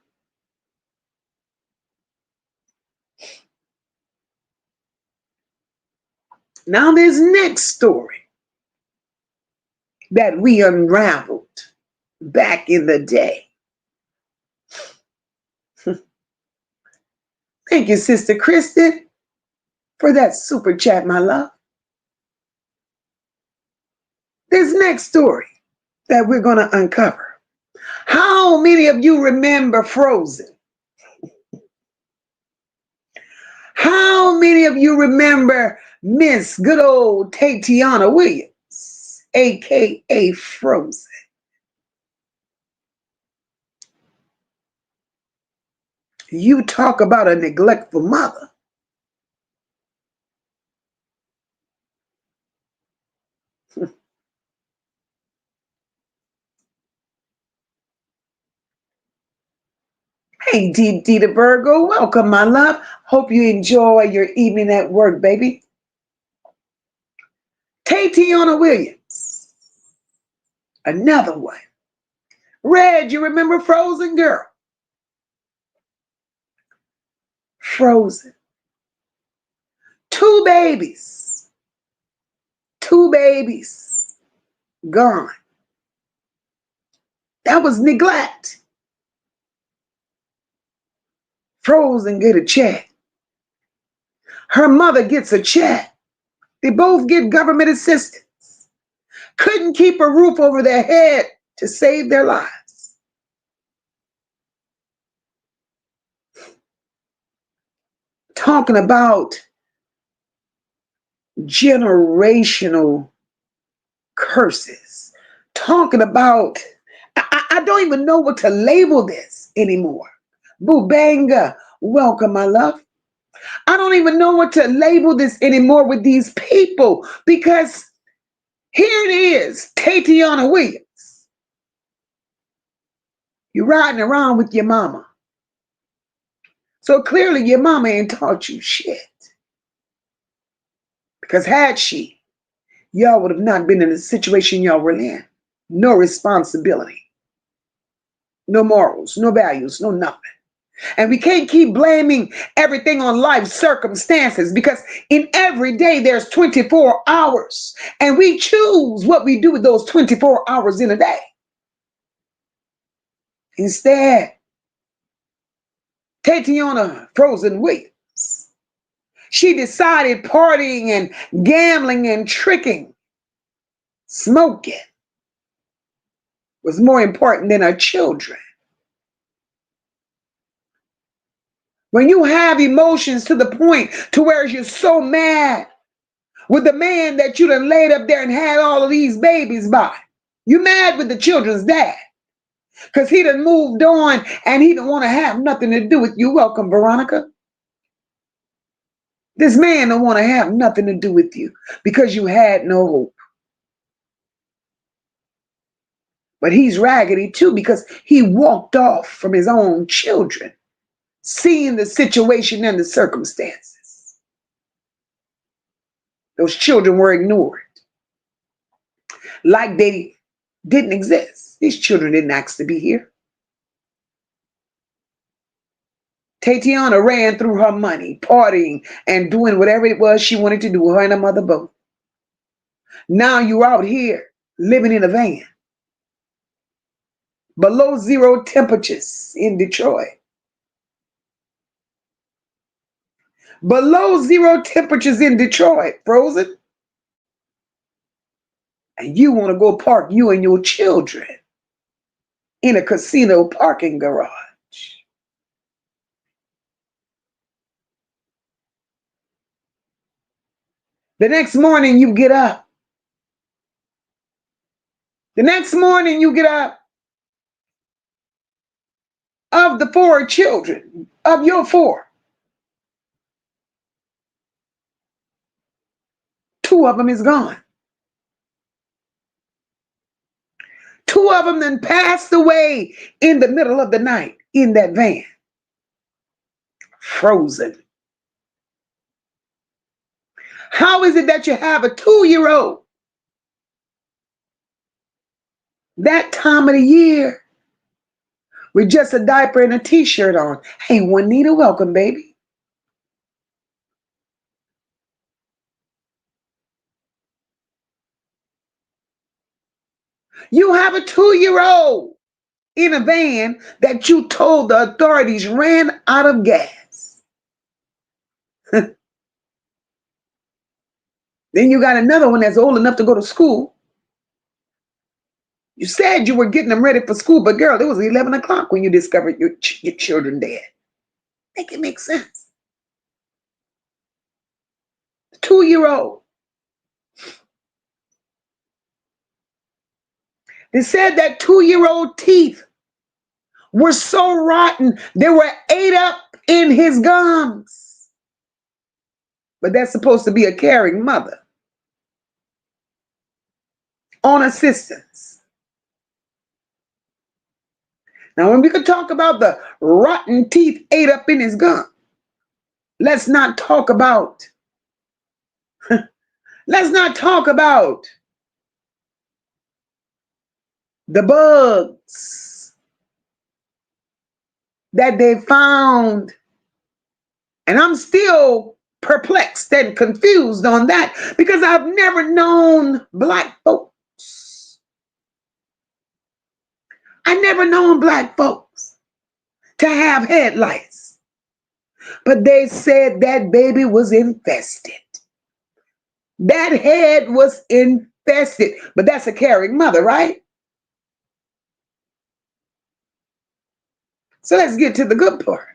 Now, this next story that we unraveled back in the day. Thank you, Sister Kristen, for that super chat, my love. This next story that we're going to uncover. How many of you remember Frozen? How many of you remember Miss good old Tateyona Williams, aka Frozen? You talk about a neglectful mother. Hey, Dee the Virgo, welcome, my love. Hope you enjoy your evening at work, baby. Tateyona Williams, another one. Red, you remember Frozen, girl? Frozen. Two babies gone. That was neglect. Frozen get a check. Her mother gets a check. They both get government assistance. Couldn't keep a roof over their head to save their lives. Talking about generational curses. Talking about, I don't even know what to label this anymore. Bubanga, welcome, my love. I don't even know what to label this anymore with these people, because here it is, Tateyona Williams. You're riding around with your mama. So clearly your mama ain't taught you shit. Because had she, y'all would have not been in the situation y'all were in. No responsibility. No morals, no values, no nothing. And we can't keep blaming everything on life circumstances, because in every day there's 24 hours and we choose what we do with those 24 hours in a day. Instead, Tateyona frozen Williams, she decided partying and gambling and tricking, smoking was more important than her children. When you have emotions to the point to where you're so mad with the man that you done laid up there and had all of these babies by, you mad with the children's dad because he done moved on and he don't want to have nothing to do with you. Welcome, Veronica. This man don't want to have nothing to do with you because you had no hope. But he's raggedy too because he walked off from his own children, seeing the situation and the circumstances. Those children were ignored like they didn't exist. These children didn't ask to be here. Tateyona ran through her money, partying and doing whatever it was she wanted to do, her and her mother both. Now you're out here living in a van. Below zero temperatures in Detroit. Below zero temperatures in Detroit, frozen. And you want to go park you and your children in a casino parking garage. The next morning you get up. The next morning you get up. Of the 4 children, of your 4, 2 of them is gone. 2 of them then passed away in the middle of the night in that van. Frozen. How is it that you have a 2-year-old that time of the year with just a diaper and a t-shirt on? Hey, Juanita, welcome, baby. You have a 2-year-old in a van that you told the authorities ran out of gas. Then you got another one that's old enough to go to school. You said you were getting them ready for school, but girl, it was 11 o'clock when you discovered your children dead. Make it make sense. 2-year-old. They said that 2-year-old teeth were so rotten, they were ate up in his gums. But that's supposed to be a caring mother on assistance. Now, when we could talk about the rotten teeth ate up in his gum, let's not talk about the bugs that they found. And I'm still perplexed and confused on that because I've never known black folks. I never known black folks to have head lice. But they said that baby was infested. That head was infested. But that's a caring mother, right? So let's get to the good part.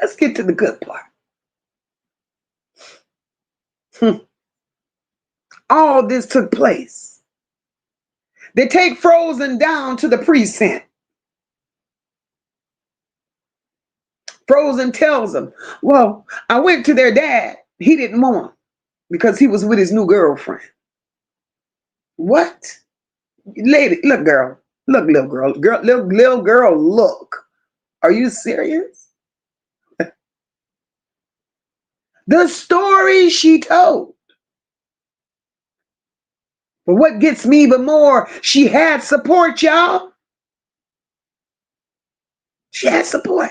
Let's get to the good part. All this took place. They take Frozen down to the precinct. Frozen tells them, well, I went to their dad. He didn't want him because he was with his new girlfriend. What? Lady, look, girl. Look, little girl. Little girl, look. Are you serious? The story she told But what gets me even more, she had support, y'all. She had support.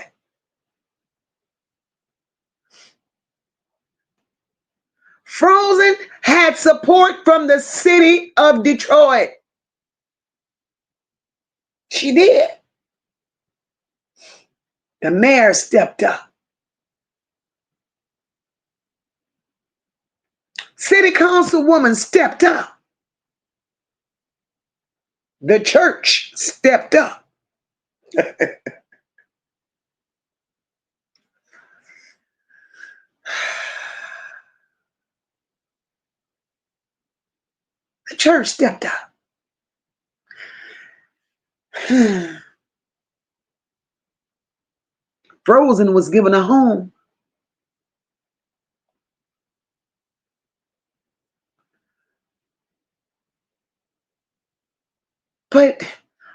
Frozen had support from the city of Detroit. She did. The mayor stepped up. City councilwoman stepped up. The church stepped up. The church stepped up. Frozen was given a home. But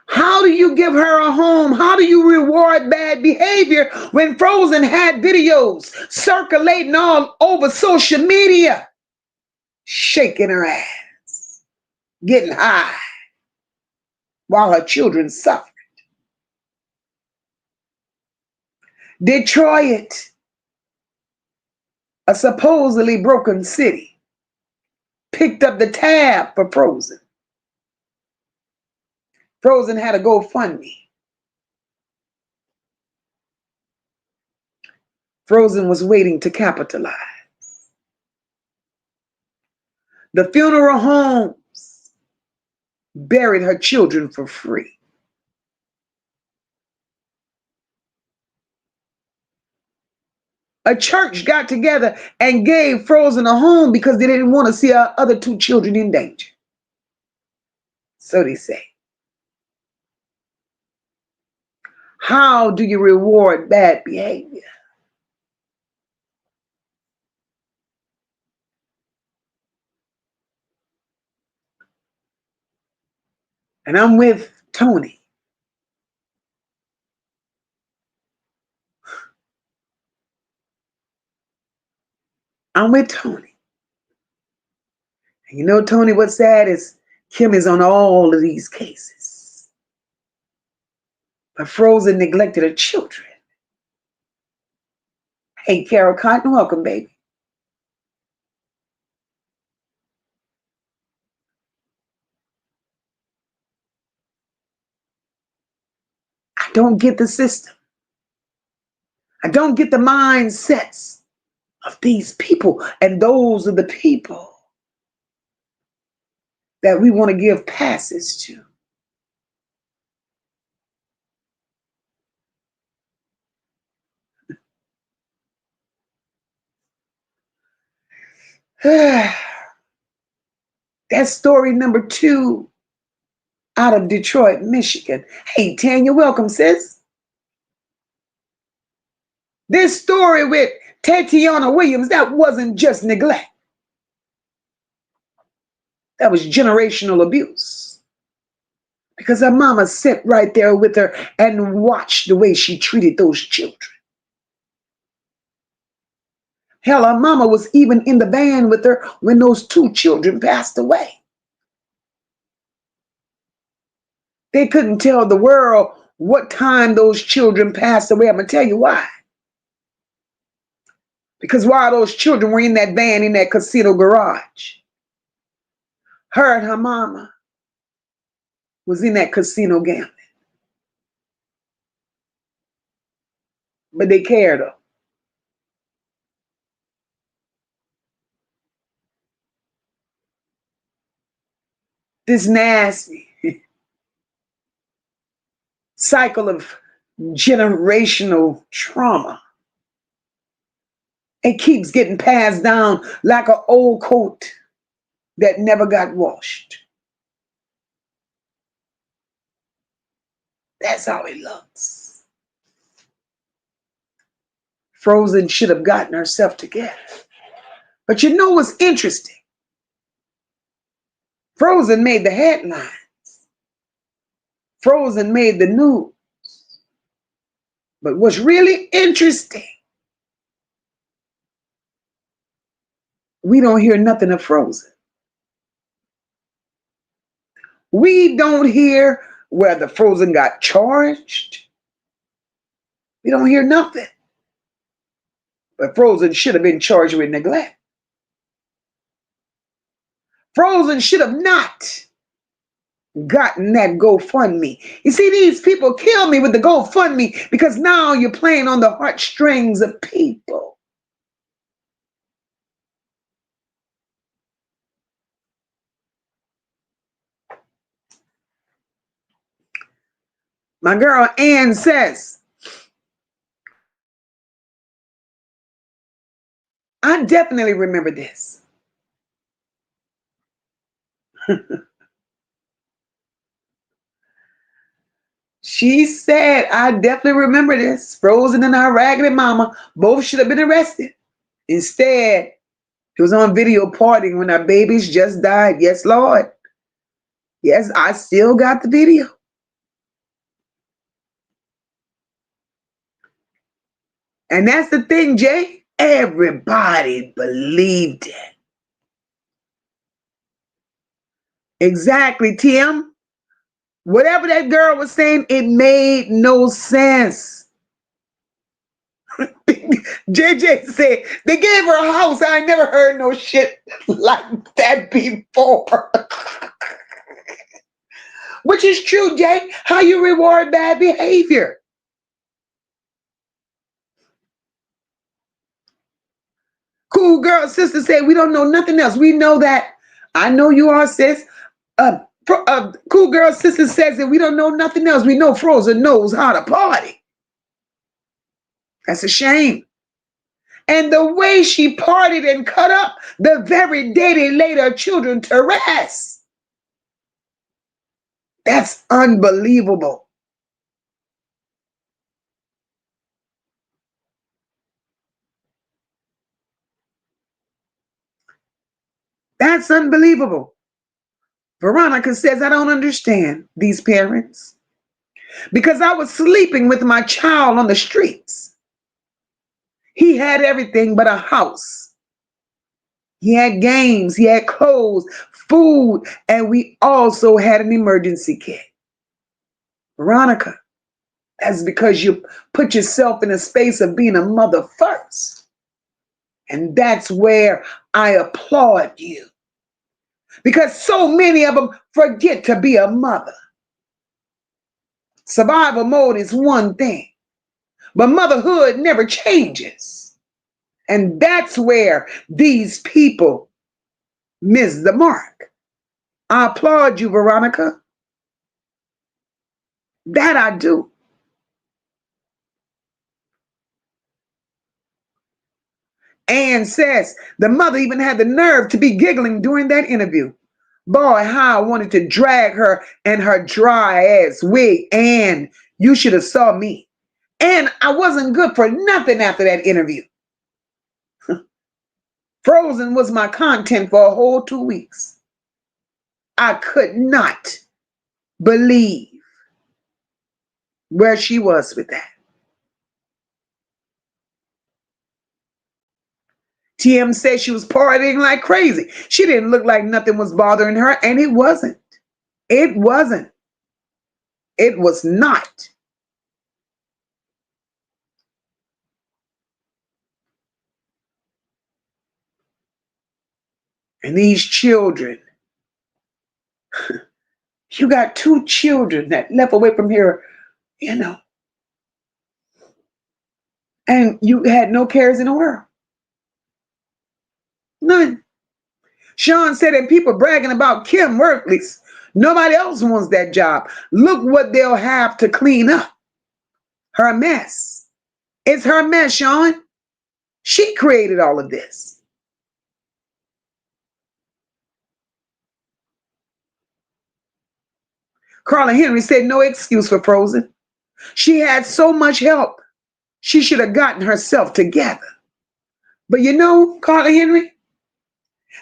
how do you give her a home? How do you reward bad behavior when Frozen had videos circulating all over social media, shaking her ass, getting high while her children suffered? Detroit, a supposedly broken city, picked up the tab for Frozen. Frozen had a GoFundMe. Frozen was waiting to capitalize. The funeral homes buried her children for free. A church got together and gave Frozen a home because they didn't want to see her other two children in danger. So they say. How do you reward bad behavior? And I'm with Tony. I'm with Tony. And you know, Tony, what's sad is Kim is on all of these cases. But Frozen neglected her children. Hey, Carol Cotton, welcome, baby. I don't get the system. I don't get the mindsets of these people. And those are the people that we want to give passes to. That's story number 2 out of Detroit, Michigan. Hey, Tanya, welcome, sis. This story with Tateyona Williams, that wasn't just neglect. That was generational abuse. Because her mama sat right there with her and watched the way she treated those children. Hell, her mama was even in the van with her when those 2 children passed away. They couldn't tell the world what time those children passed away. I'm going to tell you why. Because while those children were in that van in that casino garage, her and her mama was in that casino gambling. But they cared her. This nasty cycle of generational trauma. It keeps getting passed down like an old coat that never got washed. That's how it looks. Frozen should have gotten herself together. But you know what's interesting? Frozen made the headlines. Frozen made the news. But what's really interesting, we don't hear nothing of Frozen. We don't hear whether Frozen got charged. We don't hear nothing. But Frozen should have been charged with neglect. Frozen should have not gotten that GoFundMe. You see, these people kill me with the GoFundMe because now you're playing on the heartstrings of people. My girl Ann says, I definitely remember this. She said, I definitely remember this. Frozen and her raggedy mama both should have been arrested. Instead, he was on video partying when our babies just died. Yes, Lord. Yes, I still got the video. And that's the thing, Jay. Everybody believed it. Exactly, Tim. Whatever that girl was saying, it made no sense. JJ said, they gave her a house. I never heard no shit like that before. Which is true, Jay. How you reward bad behavior? Cool girl sister said, we don't know nothing else. We know that. I know you are, sis. Cool girl sister says that we don't know nothing else. We know Frozen knows how to party. That's a shame. And the way she partied and cut up the very day they laid her children to rest. That's unbelievable. That's unbelievable. Veronica says, I don't understand these parents because I was sleeping with my child on the streets. He had everything but a house. He had games, he had clothes, food, and we also had an emergency kit. Veronica, that's because you put yourself in a space of being a mother first. And that's where I applaud you. Because so many of them forget to be a mother. Survival mode is one thing, but motherhood never changes. And that's where these people miss the mark. I applaud you, Veronica. That I do. Ann says the mother even had the nerve to be giggling during that interview. Boy, how I wanted to drag her and her dry ass wig. And you should have saw me. And I wasn't good for nothing after that interview. Frozen was my content for a whole 2 weeks. I could not believe where she was with that. TM said she was partying like crazy. She didn't look like nothing was bothering her, and it wasn't. It wasn't. It was not. And these children, you got 2 children that left away from here, and you had no cares in the world. None. Sean said, and people bragging about Kim Worthley's. Nobody else wants that job. Look what they'll have to clean up. Her mess. It's her mess, Sean. She created all of this. Carla Henry said, no excuse for Frozen. She had so much help. She should have gotten herself together. But Carla Henry,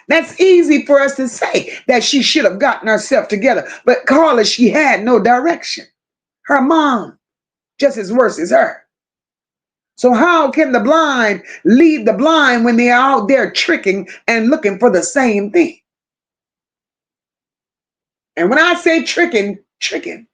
that's easy for us to say that she should have gotten herself together. But Carla, she had no direction. Her mom, just as worse as her. So how can the blind lead the blind when they're out there tricking and looking for the same thing? And when I say tricking, tricking.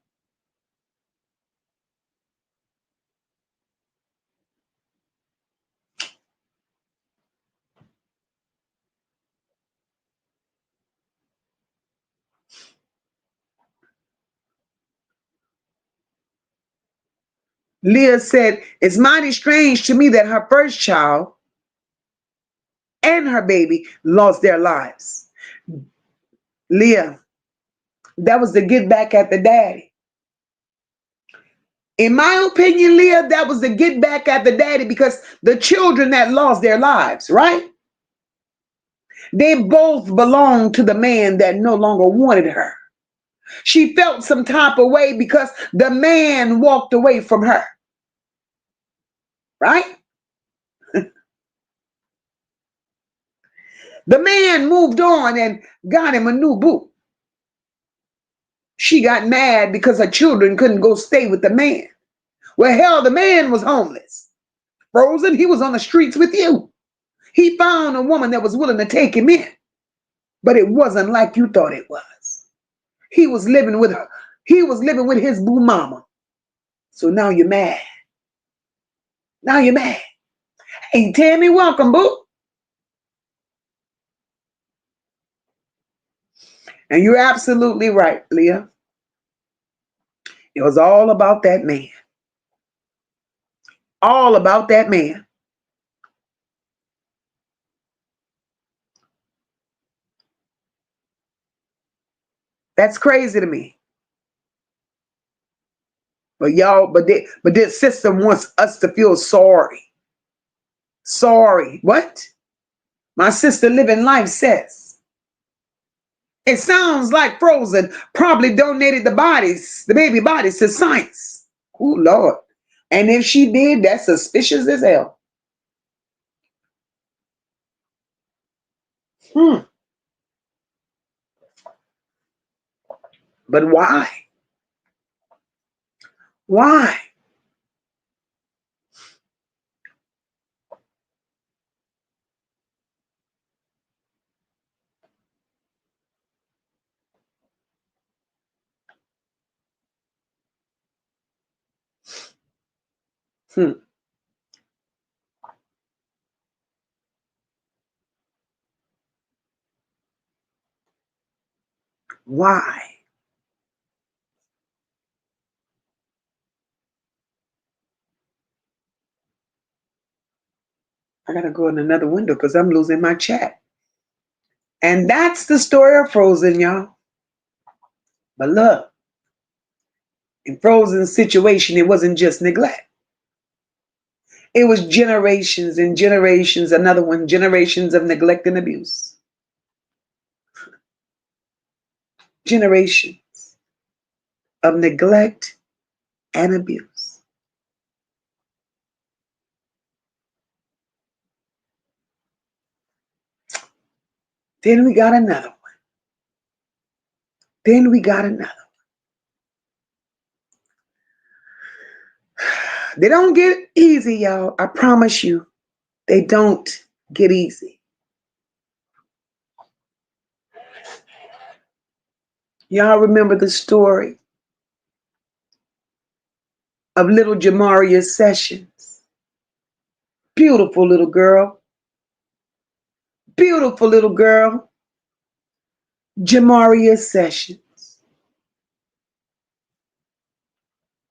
Leah said, it's mighty strange to me that her first child and her baby lost their lives. Leah, that was to get back at the daddy. In my opinion, Leah, that was to get back at the daddy, because the children that lost their lives, right? They both belonged to the man that no longer wanted her. She felt some type of way because the man walked away from her, right? The man moved on and got him a new boo. She got mad because her children couldn't go stay with the man. Well, hell, the man was homeless. Frozen, he was on the streets with you. He found a woman that was willing to take him in. But it wasn't like you thought it was. He was living with her. He was living with his boo mama. So now you're mad. Now you're mad. Hey, Tammy, welcome, boo. And you're absolutely right, Leah. It was all about that man. All about that man. That's crazy to me. But y'all, but this system wants us to feel sorry. Sorry. What? My sister Living Life says. It sounds like Frozen probably donated the bodies, the baby bodies, to science. Oh, Lord. And if she did, that's suspicious as hell. But why? Why? Hmm. Why? I gotta go in another window because I'm losing my chat. And that's the story of Frozen, y'all. But look, in Frozen's situation, it wasn't just neglect. It was generations and generations, another one, generations of neglect and abuse. Generations of neglect and abuse. Then we got another one. Then we got another one. They don't get easy, y'all. I promise you, they don't get easy. Y'all remember the story of little Jamaria Sessions? Beautiful little girl. Beautiful little girl. Jamaria Sessions.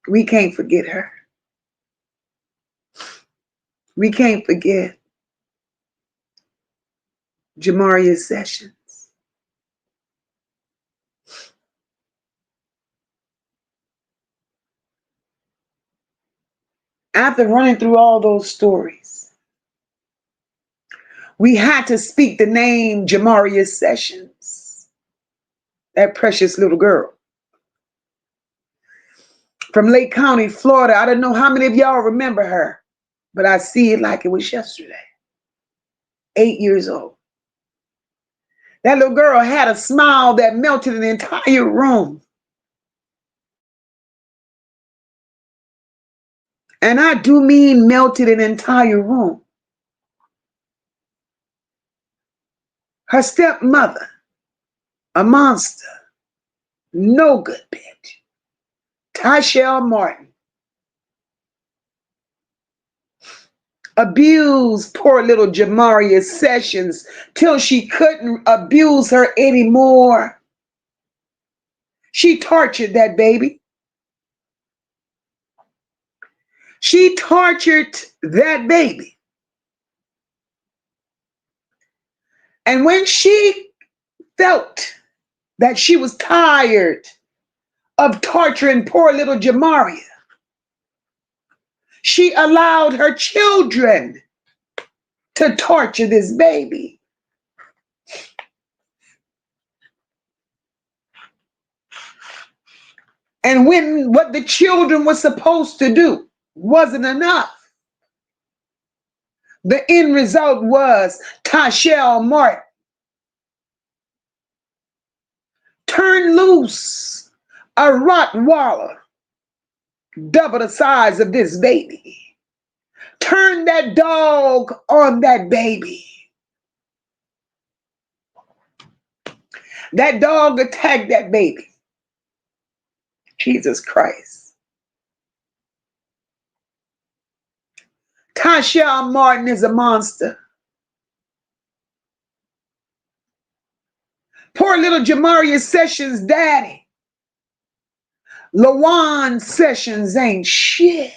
We can't forget her. We can't forget Jamaria Sessions. After running through all those stories, we had to speak the name Jamaria Sessions, that precious little girl from Lake County, Florida. I don't know how many of y'all remember her, but I see it like it was yesterday. 8 years old. That little girl had a smile that melted an entire room. And I do mean melted an entire room. Her stepmother, a monster, no good bitch. Tashelle Martin abused poor little Jamaria Sessions till she couldn't abuse her anymore. She tortured that baby. She tortured that baby. And when she felt that she was tired of torturing poor little Jamaria, she allowed her children to torture this baby. And when what the children were supposed to do wasn't enough, the end result was Tashelle Martin turned loose a Rottweiler double the size of this baby. Turned that dog on that baby. That dog attacked that baby. Jesus Christ. Tashelle Martin is a monster. Poor little Jamaria Sessions' daddy, Lawan Sessions, ain't shit.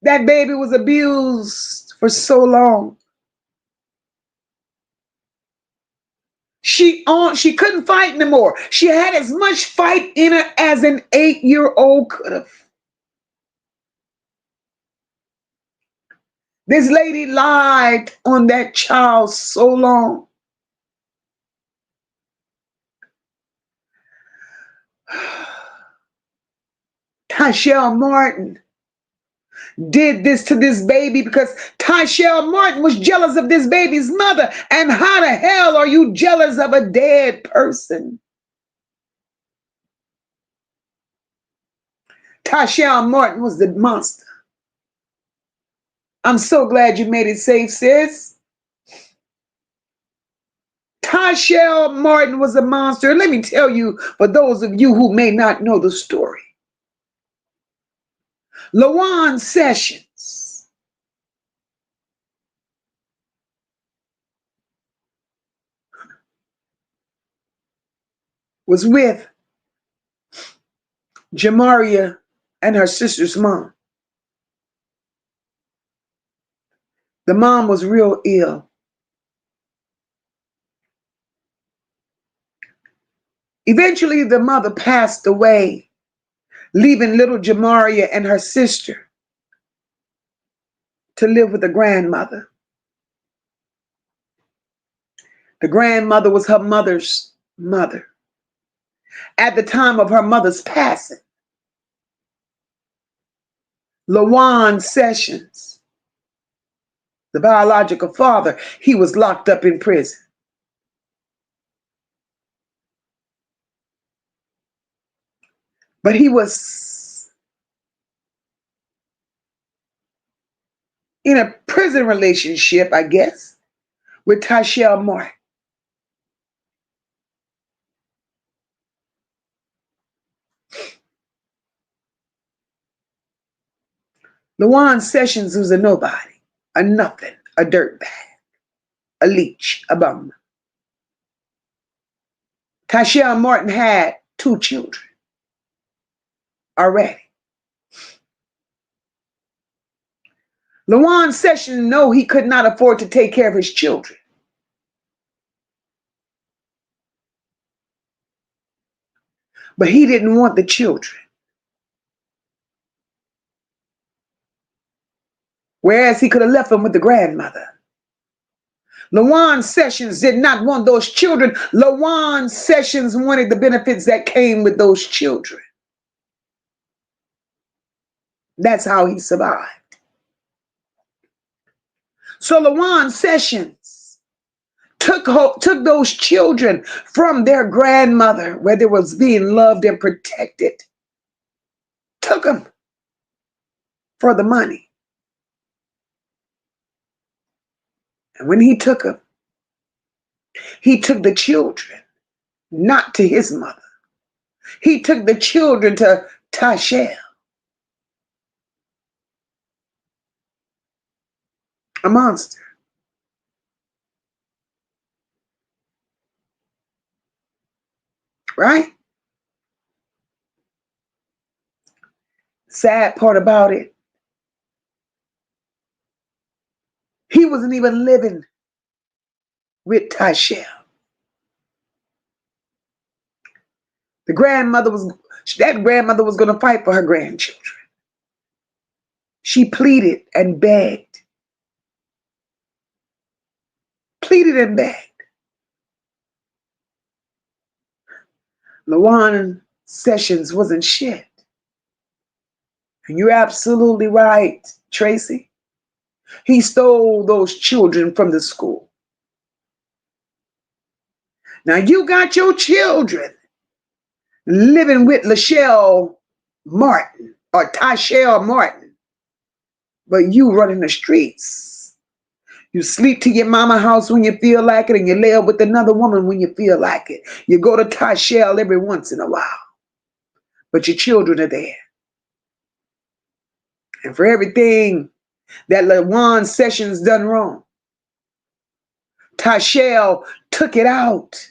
That baby was abused for so long. She couldn't fight anymore. She had as much fight in her as an 8-year-old could have. This lady lied on that child so long. Tashelle Martin did this to this baby because Tashelle Martin was jealous of this baby's mother. And how the hell are you jealous of a dead person? Tashelle Martin was the monster. I'm so glad you made it safe, sis. Tashelle Martin was a monster. Let me tell you, for those of you who may not know the story, Lawan Sessions was with Jamaria and her sister's mom. The mom was real ill. Eventually, the mother passed away, leaving little Jamaria and her sister to live with the grandmother. The grandmother was her mother's mother. At the time of her mother's passing, Lawan Sessions, the biological father, he was locked up in prison. But he was in a prison relationship, I guess, with Tashelle Martin. Lawan Sessions was a nobody, a nothing, a dirtbag, a leech, a bum. Tashelle Martin had 2 children already. Lawan Sessions knew he could not afford to take care of his children. But he didn't want the children. Whereas he could have left them with the grandmother. Lawan Sessions did not want those children. Lawan Sessions wanted the benefits that came with those children. That's how he survived. So Lawan Sessions took those children from their grandmother, where they was being loved and protected. Took them for the money. And when he took them, he took the children not to his mother. He took the children to Tashel, a monster. Right? Sad part about it, he wasn't even living with Tashel. That grandmother was going to fight for her grandchildren. She pleaded and begged. Pleaded and begged. LaJuan Sessions wasn't shit. And you're absolutely right, Tracy. He stole those children from the school. Now you got your children living with Lachelle Martin or Tashelle Martin, but you running the streets. You sleep to your mama house when you feel like it, and you lay up with another woman when you feel like it. You go to Tashelle every once in a while, but your children are there. And for everything that LaJuan Sessions done wrong, Tashelle took it out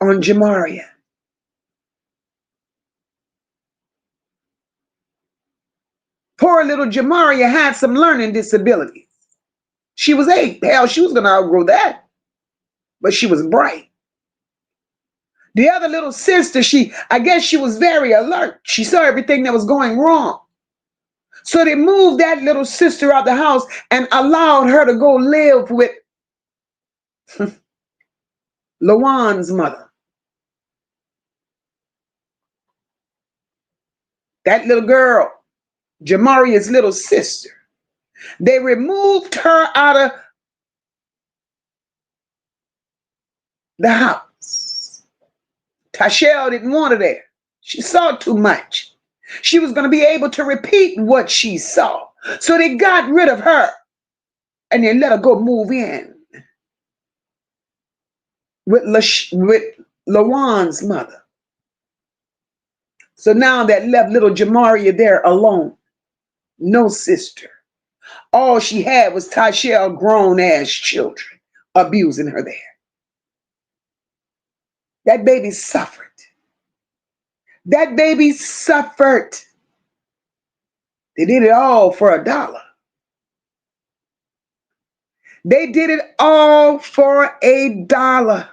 on Jamaria. Poor little Jamaria had some learning disabilities. She was 8. Hell, she was going to outgrow that. But she was bright. The other little sister, I guess she was very alert. She saw everything that was going wrong. So they moved that little sister out the house and allowed her to go live with LaJuan's mother. That little girl, Jamaria's little sister. They removed her out of the house. Tashelle didn't want her there. She saw too much. She was going to be able to repeat what she saw. So they got rid of her and they let her go move in with LaJuan's mother. So now that left little Jamaria there alone. No sister. All she had was Tashelle grown-ass children abusing her there. That baby suffered. That baby suffered. They did it all for $1. They did it all for $1.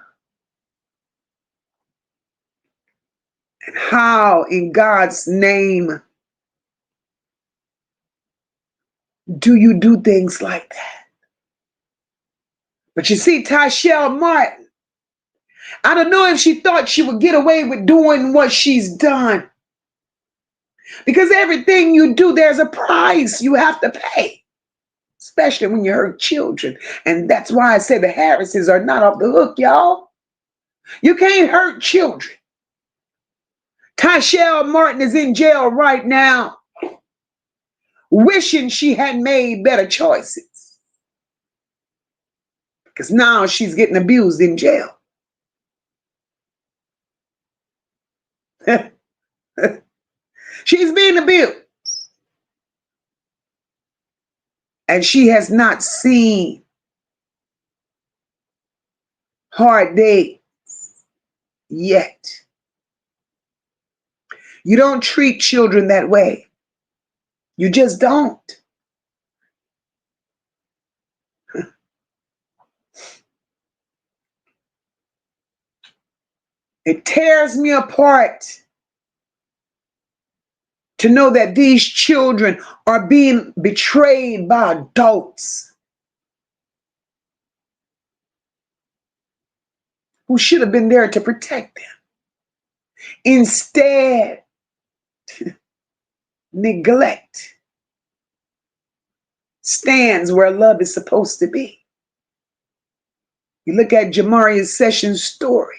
And how in God's name do you do things like that? But you see, Tashelle Martin, I don't know if she thought she would get away with doing what she's done. Because everything you do, there's a price you have to pay. Especially when you hurt children. And that's why I say the Harrises are not off the hook, y'all. You can't hurt children. Tashelle Martin is in jail right now, wishing she had made better choices. Because now she's getting abused in jail. She's being abused. And she has not seen hard days yet. You don't treat children that way. You just don't. It tears me apart to know that these children are being betrayed by adults who should have been there to protect them. Instead, neglect stands where love is supposed to be. You look at Jamaria Sessions' story.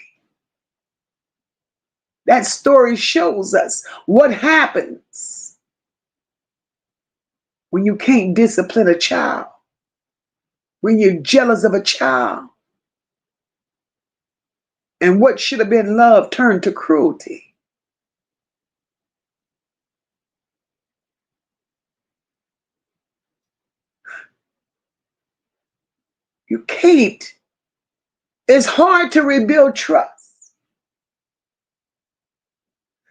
That story shows us what happens when you can't discipline a child. when you're jealous of a child and what should have been love turned to cruelty. You can't. It's hard to rebuild trust.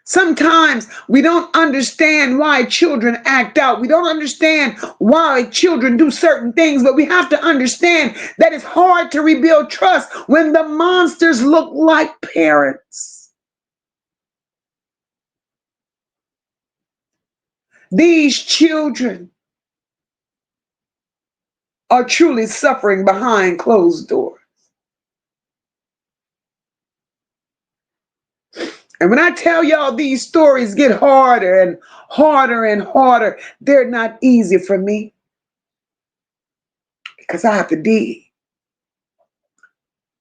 Sometimes we don't understand why children act out. We don't understand why children do certain things, but we have to understand that it's hard to rebuild trust when the monsters look like parents. These children are truly suffering behind closed doors. And when I tell y'all these stories get harder and harder and harder, they're not easy for me because I have to dig.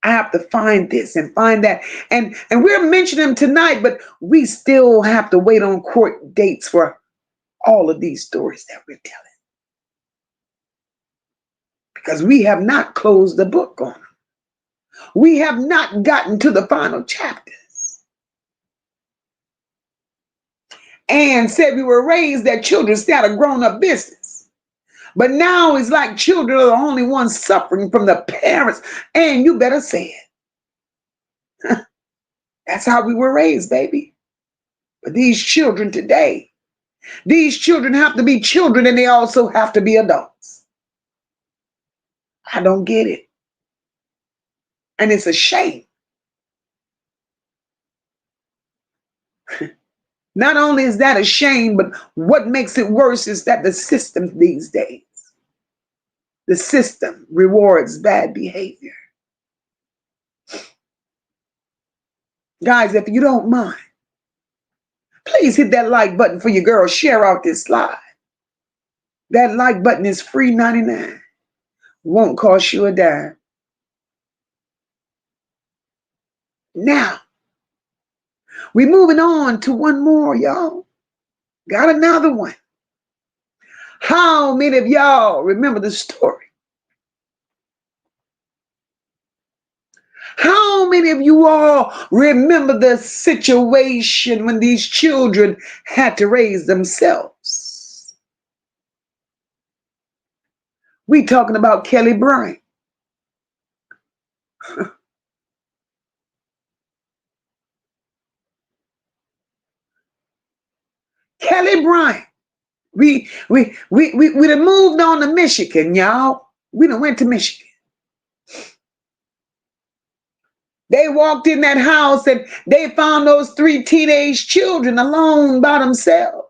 I have to find this and find that. And we're mentioning them tonight, but we still have to wait on court dates for all of these stories that we're telling because we have not closed the book on them. We have not gotten to the final chapters. And said we were raised that children start a grown-up business. But now it's like children are the only ones suffering from the parents. And you better say it. That's how we were raised, baby. But these children today, these children have to be children and they also have to be adults. I don't get it. And it's a shame. Not only is that a shame, but what makes it worse is that the system these days, the system rewards bad behavior. Guys, if you don't mind, please hit that like button for your girl. Share out this slide. That like button is free 99. Won't cost you a dime. Now, we're moving on to one more, y'all. Got another one. How many of y'all remember the story? How many of you all remember the situation when these children had to raise themselves? We talking about Kelli Bryant. Kelli Bryant. We done moved on to Michigan, y'all. We done went to Michigan. They walked in that house and they found those 3 teenage children alone by themselves.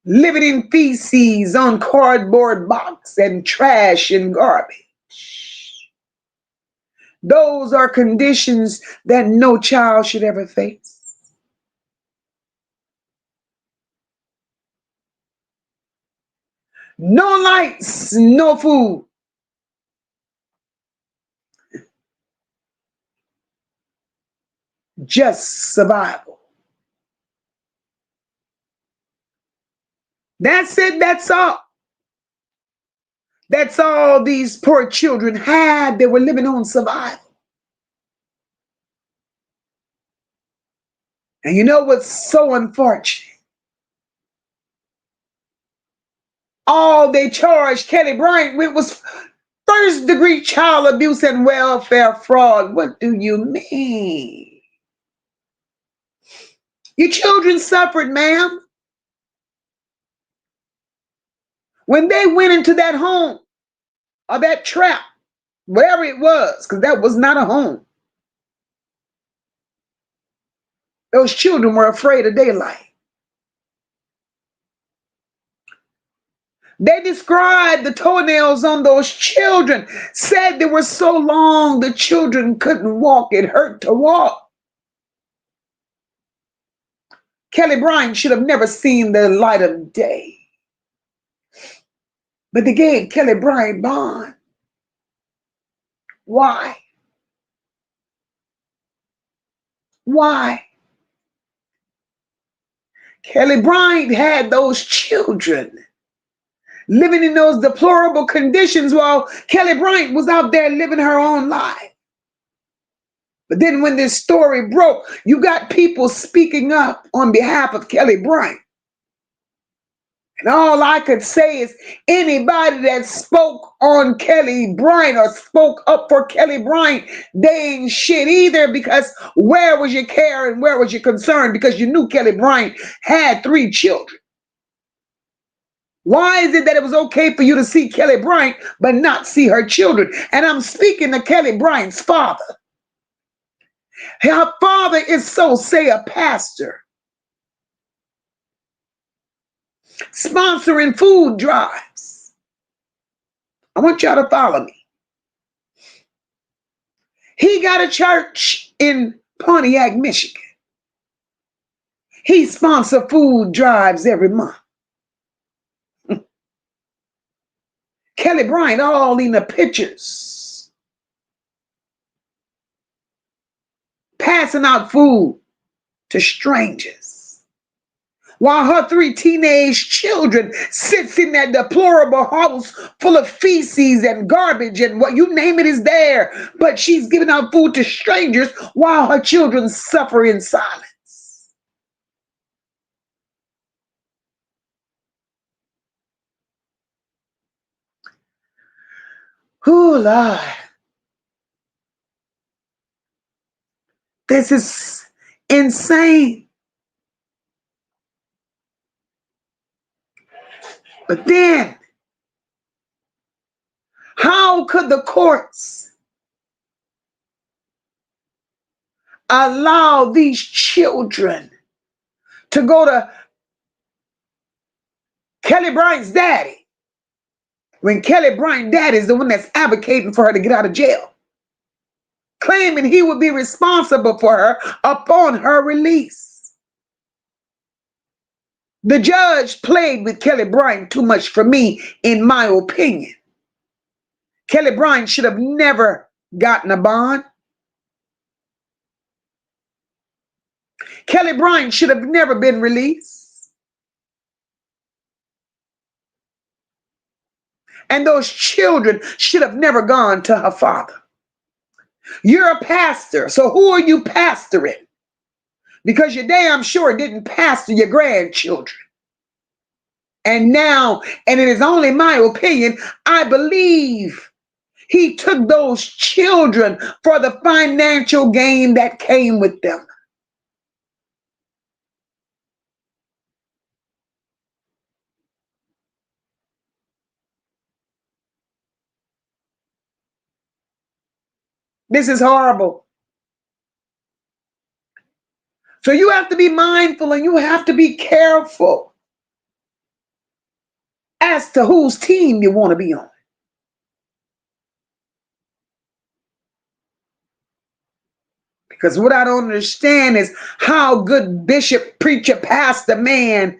Living in feces on cardboard box and trash and garbage. Those are conditions that no child should ever face. No lights, no food. Just survival. That's it, that's all. That's all these poor children had. They were living on survival. And you know what's so unfortunate? All they charged Kelli Bryant with was first-degree child abuse and welfare fraud. What do you mean? Your children suffered, ma'am. When they went into that home or that trap, wherever it was, because that was not a home, those children were afraid of daylight. They described the toenails on those children, said they were so long the children couldn't walk. It hurt to walk. Kelli Bryant should have never seen the light of day. But they gave Kelli Bryant bond. Why? Why? Kelly Bryant had those children living in those deplorable conditions while Kelly Bryant was out there living her own life. But then when this story broke, you got people speaking up on behalf of Kelly Bryant. And all I could say is anybody that spoke on Kelly Bryant or spoke up for Kelly Bryant, they ain't shit either, because where was your care and where was your concern? Because you knew Kelly Bryant had 3 children. Why is it that it was okay for you to see Kelly Bryant but not see her children? And I'm speaking to Kelly Bryant's father. Her father is, so say, a pastor, sponsoring food drives. I want y'all to follow me. He got a church in Pontiac, Michigan. He sponsors food drives every month. Kelly Bryant all in the pictures, passing out food to strangers, while her 3 teenage children sits in that deplorable house full of feces and garbage and what you name it is there, but she's giving out food to strangers while her children suffer in silence. Oh, Lord. This is insane. But then, how could the courts allow these children to go to Kelly Bryant's daddy when Kelly Bryant's daddy is the one that's advocating for her to get out of jail, claiming he would be responsible for her upon her release? The judge played with Kelly Bryant too much for me, in my opinion. Kelly Bryant should have never gotten a bond. Kelly Bryant should have never been released. And those children should have never gone to her father. You're a pastor, so who are you pastoring? Because you're damn sure didn't pastor your grandchildren. And now, and it is only my opinion, I believe he took those children for the financial gain that came with them. This is horrible. So you have to be mindful and you have to be careful as to whose team you want to be on. Because what I don't understand is how good bishop, preacher, pastor, man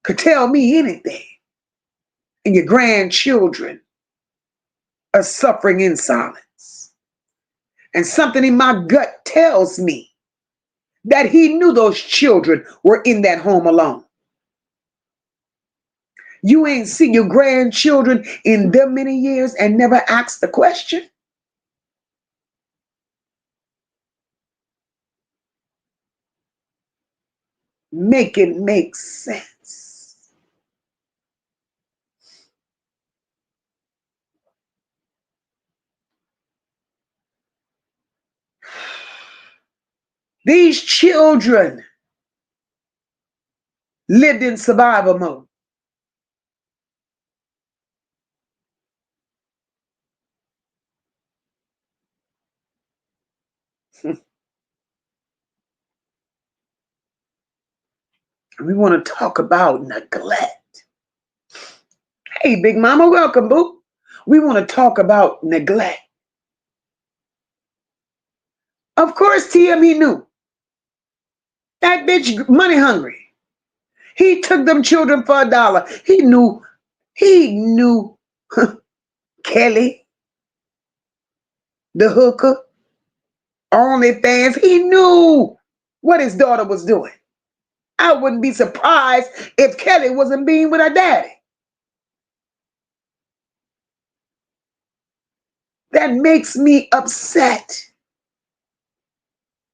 could tell me anything, and your grandchildren are suffering in silence. And something in my gut tells me that he knew those children were in that home alone. You ain't seen your grandchildren in them many years and never asked the question? Make it make sense. These children lived in survival mode. We want to talk about neglect. Hey, Big Mama, welcome, boo. We want to talk about neglect. Of course, TM, he knew. That bitch money hungry. He took them children for $1. He knew Kelly, the hooker, OnlyFans. He knew what his daughter was doing. I wouldn't be surprised if Kelli wasn't being with her daddy. That makes me upset.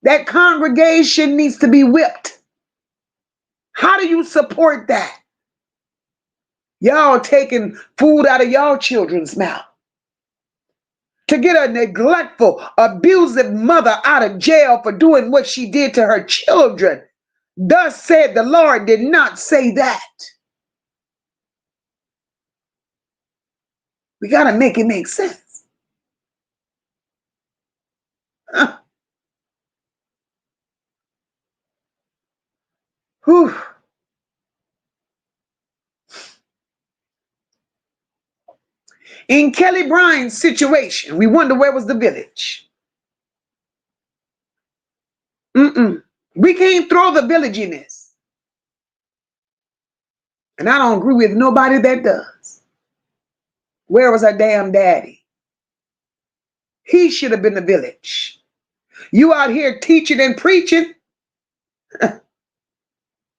That congregation needs to be whipped. How do you support that? Y'all taking food out of y'all children's mouth. To get a neglectful, abusive mother out of jail for doing what she did to her children. Thus said the Lord did not say that. We got to make it make sense. Whew. In Kelly Bryant's situation, we wonder where was the village. We can't throw the village in this. And I don't agree with nobody that does. Where was her damn daddy? He should have been the village. You out here teaching and preaching.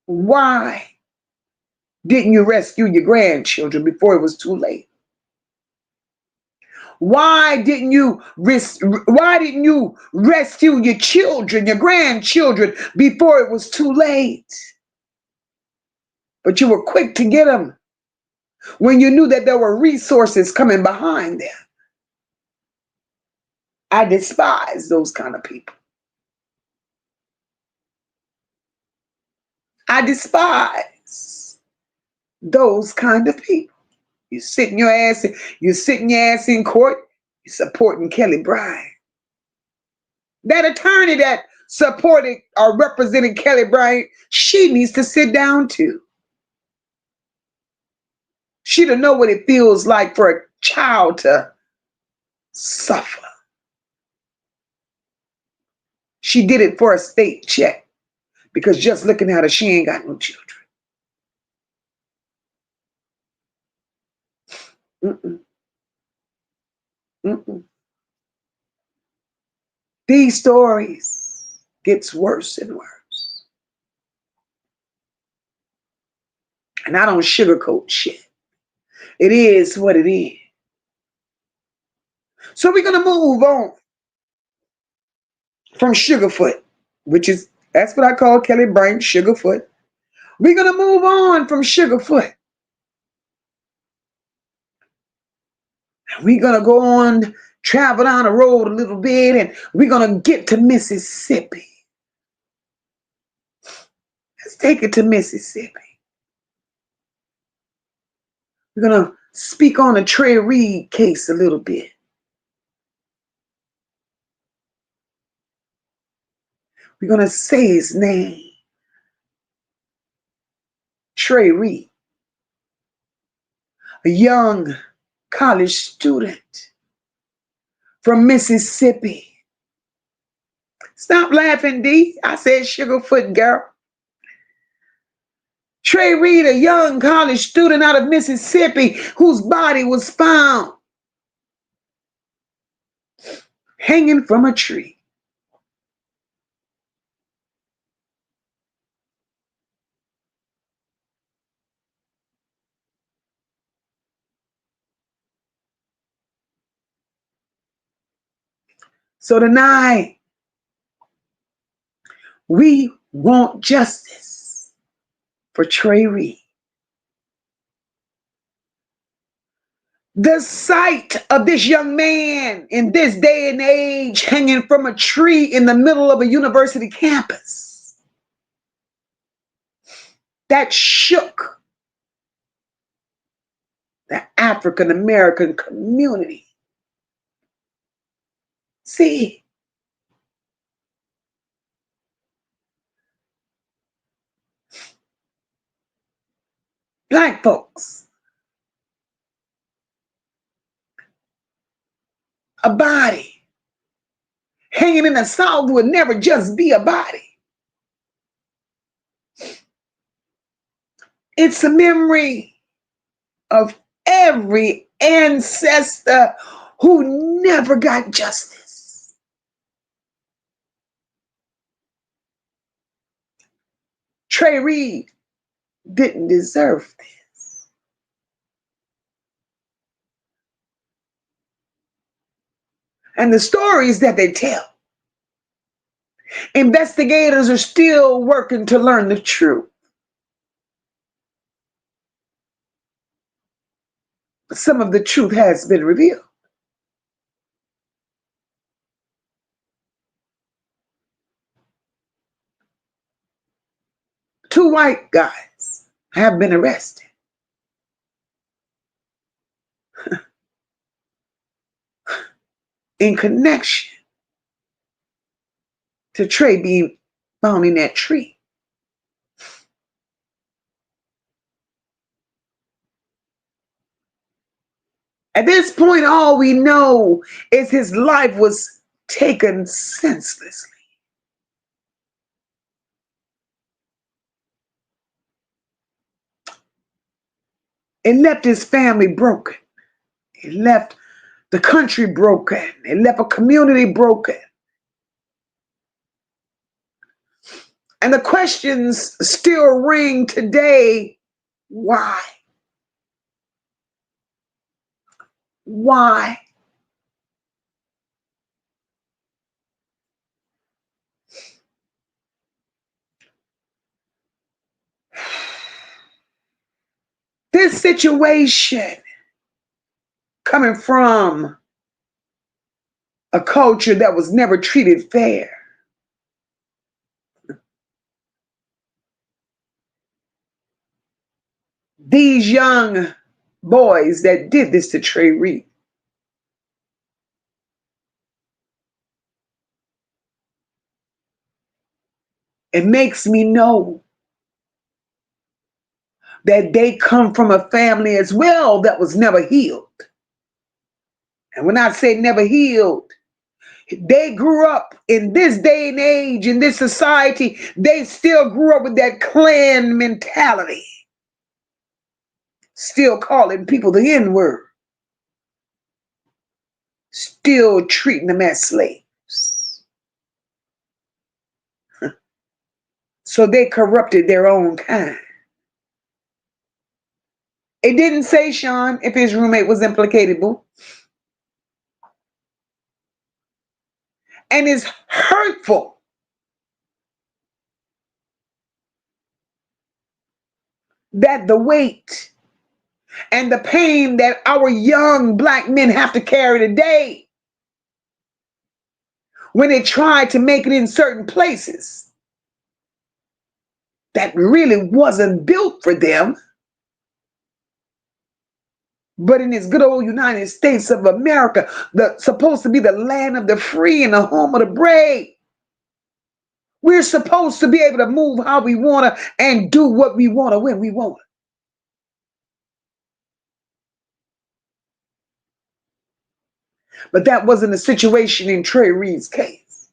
Why didn't you rescue your grandchildren before it was too late? Why didn't you rescue your children, your grandchildren, before it was too late? But you were quick to get them when you knew that there were resources coming behind them. I despise those kind of people. I despise those kind of people. You sitting your ass in court, you're supporting Kelly Bryant. That attorney that supported or represented Kelly Bryant, she needs to sit down too. She don't know what it feels like for a child to suffer. She did it for a state check because just looking at her, she ain't got no children. Mm-mm. Mm-mm. These stories gets worse and worse. And I don't sugarcoat shit. It is what it is. So we're going to move on from Sugarfoot, that's what I call Kelly Bryant, Sugarfoot. We're going to move on from Sugarfoot. We're going to go on, travel down the road a little bit, and we're going to get to Mississippi. Let's take it to Mississippi. We're going to speak on the Trey Reed case a little bit. We're going to say his name. Trey Reed, a young college student from Mississippi. Stop laughing, D. I said Sugarfoot, girl. Trey Reed, a young college student out of Mississippi whose body was found hanging from a tree. So tonight, we want justice for Trey Reed. The sight of this young man in this day and age hanging from a tree in the middle of a university campus, that shook the African American community. See, black folks, a body hanging in the South would never just be a body. It's a memory of every ancestor who never got justice. Trey Reed didn't deserve this. And the stories that they tell, investigators are still working to learn the truth. Some of the truth has been revealed. Two white guys have been arrested in connection to Trey being found in that tree. At this point, all we know is his life was taken senselessly. It left his family broken. It left the country broken. It left a community broken. And the questions still ring today. Why? Why? This situation coming from a culture that was never treated fair. These young boys that did this to Trey Reed, it makes me know that they come from a family as well that was never healed. And when I say never healed, they grew up in this day and age, in this society, they still grew up with that clan mentality. Still calling people the N-word. Still treating them as slaves. So they corrupted their own kind. It didn't say, Sean, if his roommate was implicated, boo. And it's hurtful that the weight and the pain that our young black men have to carry today, when they try to make it in certain places that really wasn't built for them, but in this good old United States of America, supposed to be the land of the free and the home of the brave, we're supposed to be able to move how we want to and do what we want to when we want to. But that wasn't the situation in Trey Reed's case.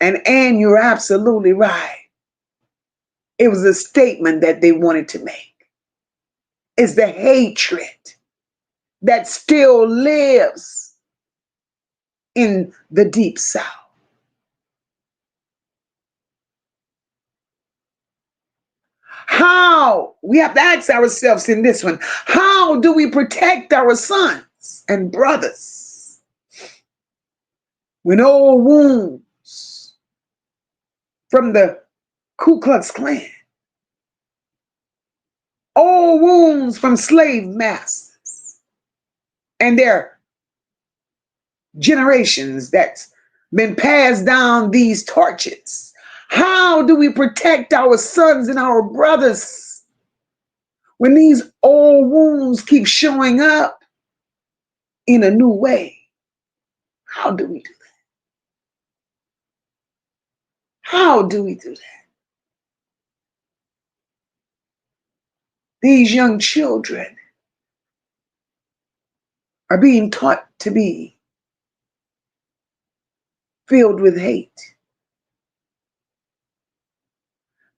And you're absolutely right. It was a statement that they wanted to make. It's the hatred that still lives in the Deep South. How? We have to ask ourselves in this one, how do we protect our sons and brothers when old wounds from the Ku Klux Klan, old wounds from slave masters and their generations that's been passed down these torches? How do we protect our sons and our brothers when these old wounds keep showing up in a new way? How do we do that? How do we do that? These young children are being taught to be filled with hate.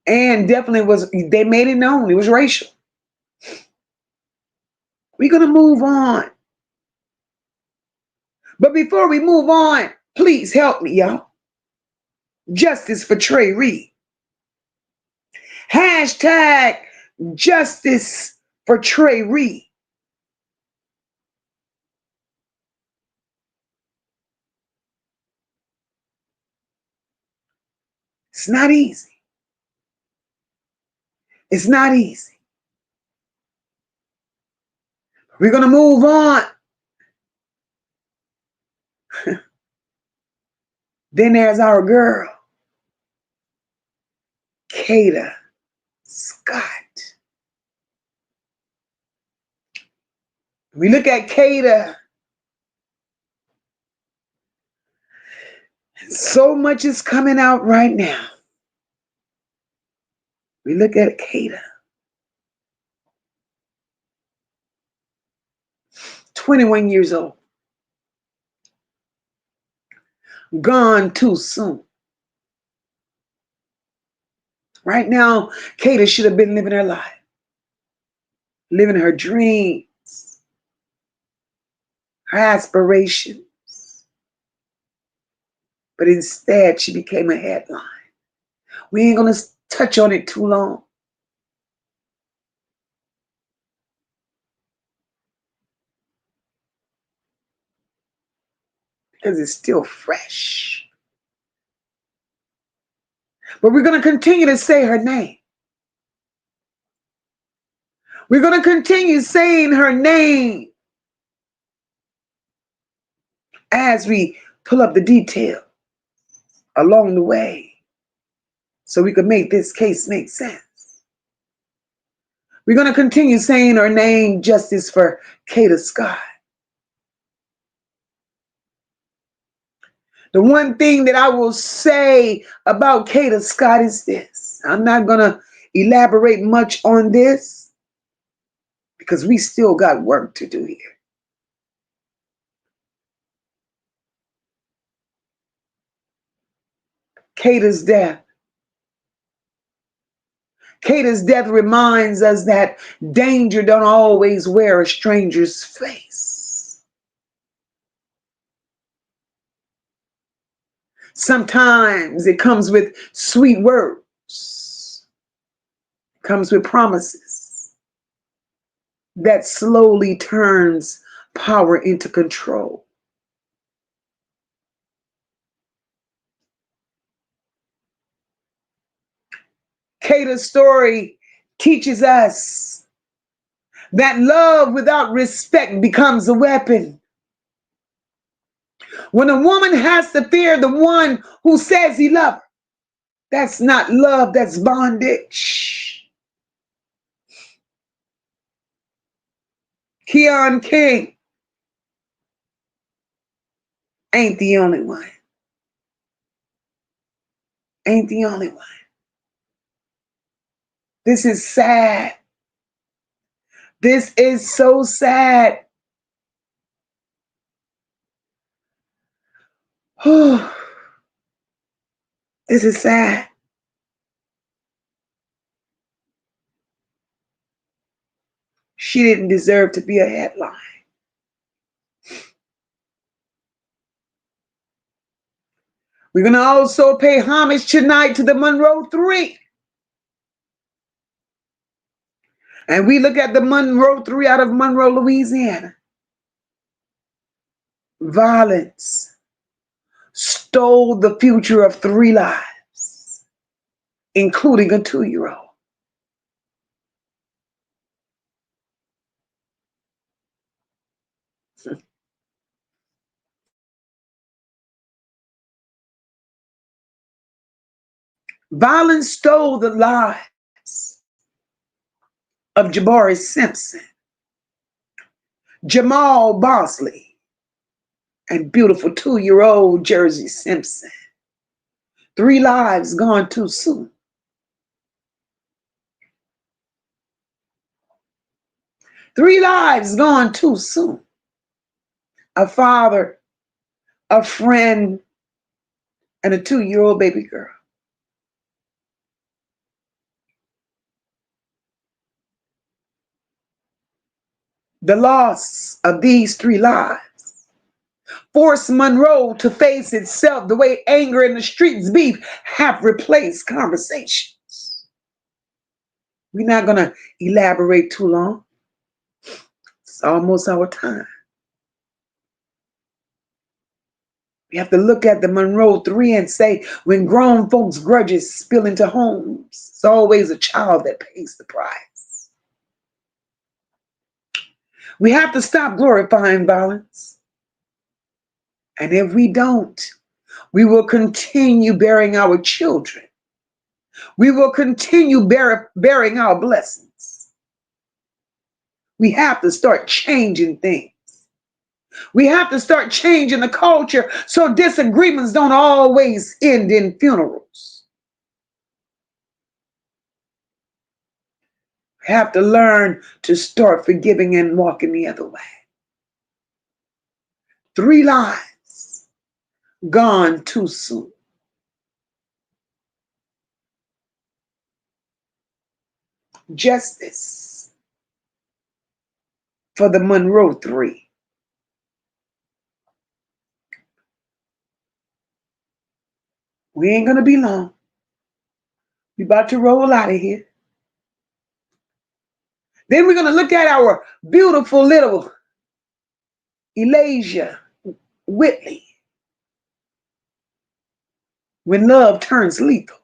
And definitely they made it known, it was racial. We're going to move on. But before we move on, please help me, y'all. Justice for Trey Reed. Hashtag justice for Trey Reed. It's not easy. It's not easy. We're going to move on. Then there's our girl, Kada Scott. We look at Kada. So much is coming out right now. We look at Kada. 21 years old. Gone too soon. Right now, Kada should have been living her life. Living her dreams. Her aspirations. But instead, she became a headline. We ain't going to touch on it too long. Because it's still fresh. But we're going to continue to say her name. We're going to continue saying her name as we pull up the detail along the way so we can make this case make sense. We're going to continue saying her name, justice for Kada Scott. The one thing that I will say about Kada Scott is this. I'm not going to elaborate much on this because we still got work to do here. Kada's death. Kada's death reminds us that danger don't always wear a stranger's face. Sometimes it comes with sweet words. It comes with promises that slowly turns power into control. Kada's story teaches us that love without respect becomes a weapon. When a woman has to fear the one who says he loves her, that's not love, that's bondage. Keon King ain't the only one. Ain't the only one. This is sad. This is so sad. Oh, this is sad. She didn't deserve to be a headline. We're going to also pay homage tonight to the Monroe 3. And we look at the Monroe 3 out of Monroe, Louisiana. Violence stole the future of 3 lives, including a 2-year-old. Violence stole the lives of Jaborris Simpson, Jamal Bosley, and beautiful 2-year-old Jhersi Simpson. 3 lives gone too soon. 3 lives gone too soon. A father, a friend, and a 2-year-old baby girl. The loss of these 3 lives forced Monroe to face itself the way anger in the streets beef have replaced conversations. We're not going to elaborate too long. It's almost our time. We have to look at the Monroe 3 and say, when grown folks' grudges spill into homes, it's always a child that pays the price. We have to stop glorifying violence. And if we don't, we will continue burying our children. We will continue burying our blessings. We have to start changing things. We have to start changing the culture so disagreements don't always end in funerals. We have to learn to start forgiving and walking the other way. 3 lives gone too soon. Justice for the Monroe 3. We ain't going to be long. We about to roll out of here. Then we're going to look at our beautiful little Elajia, Whitley. When love turns lethal.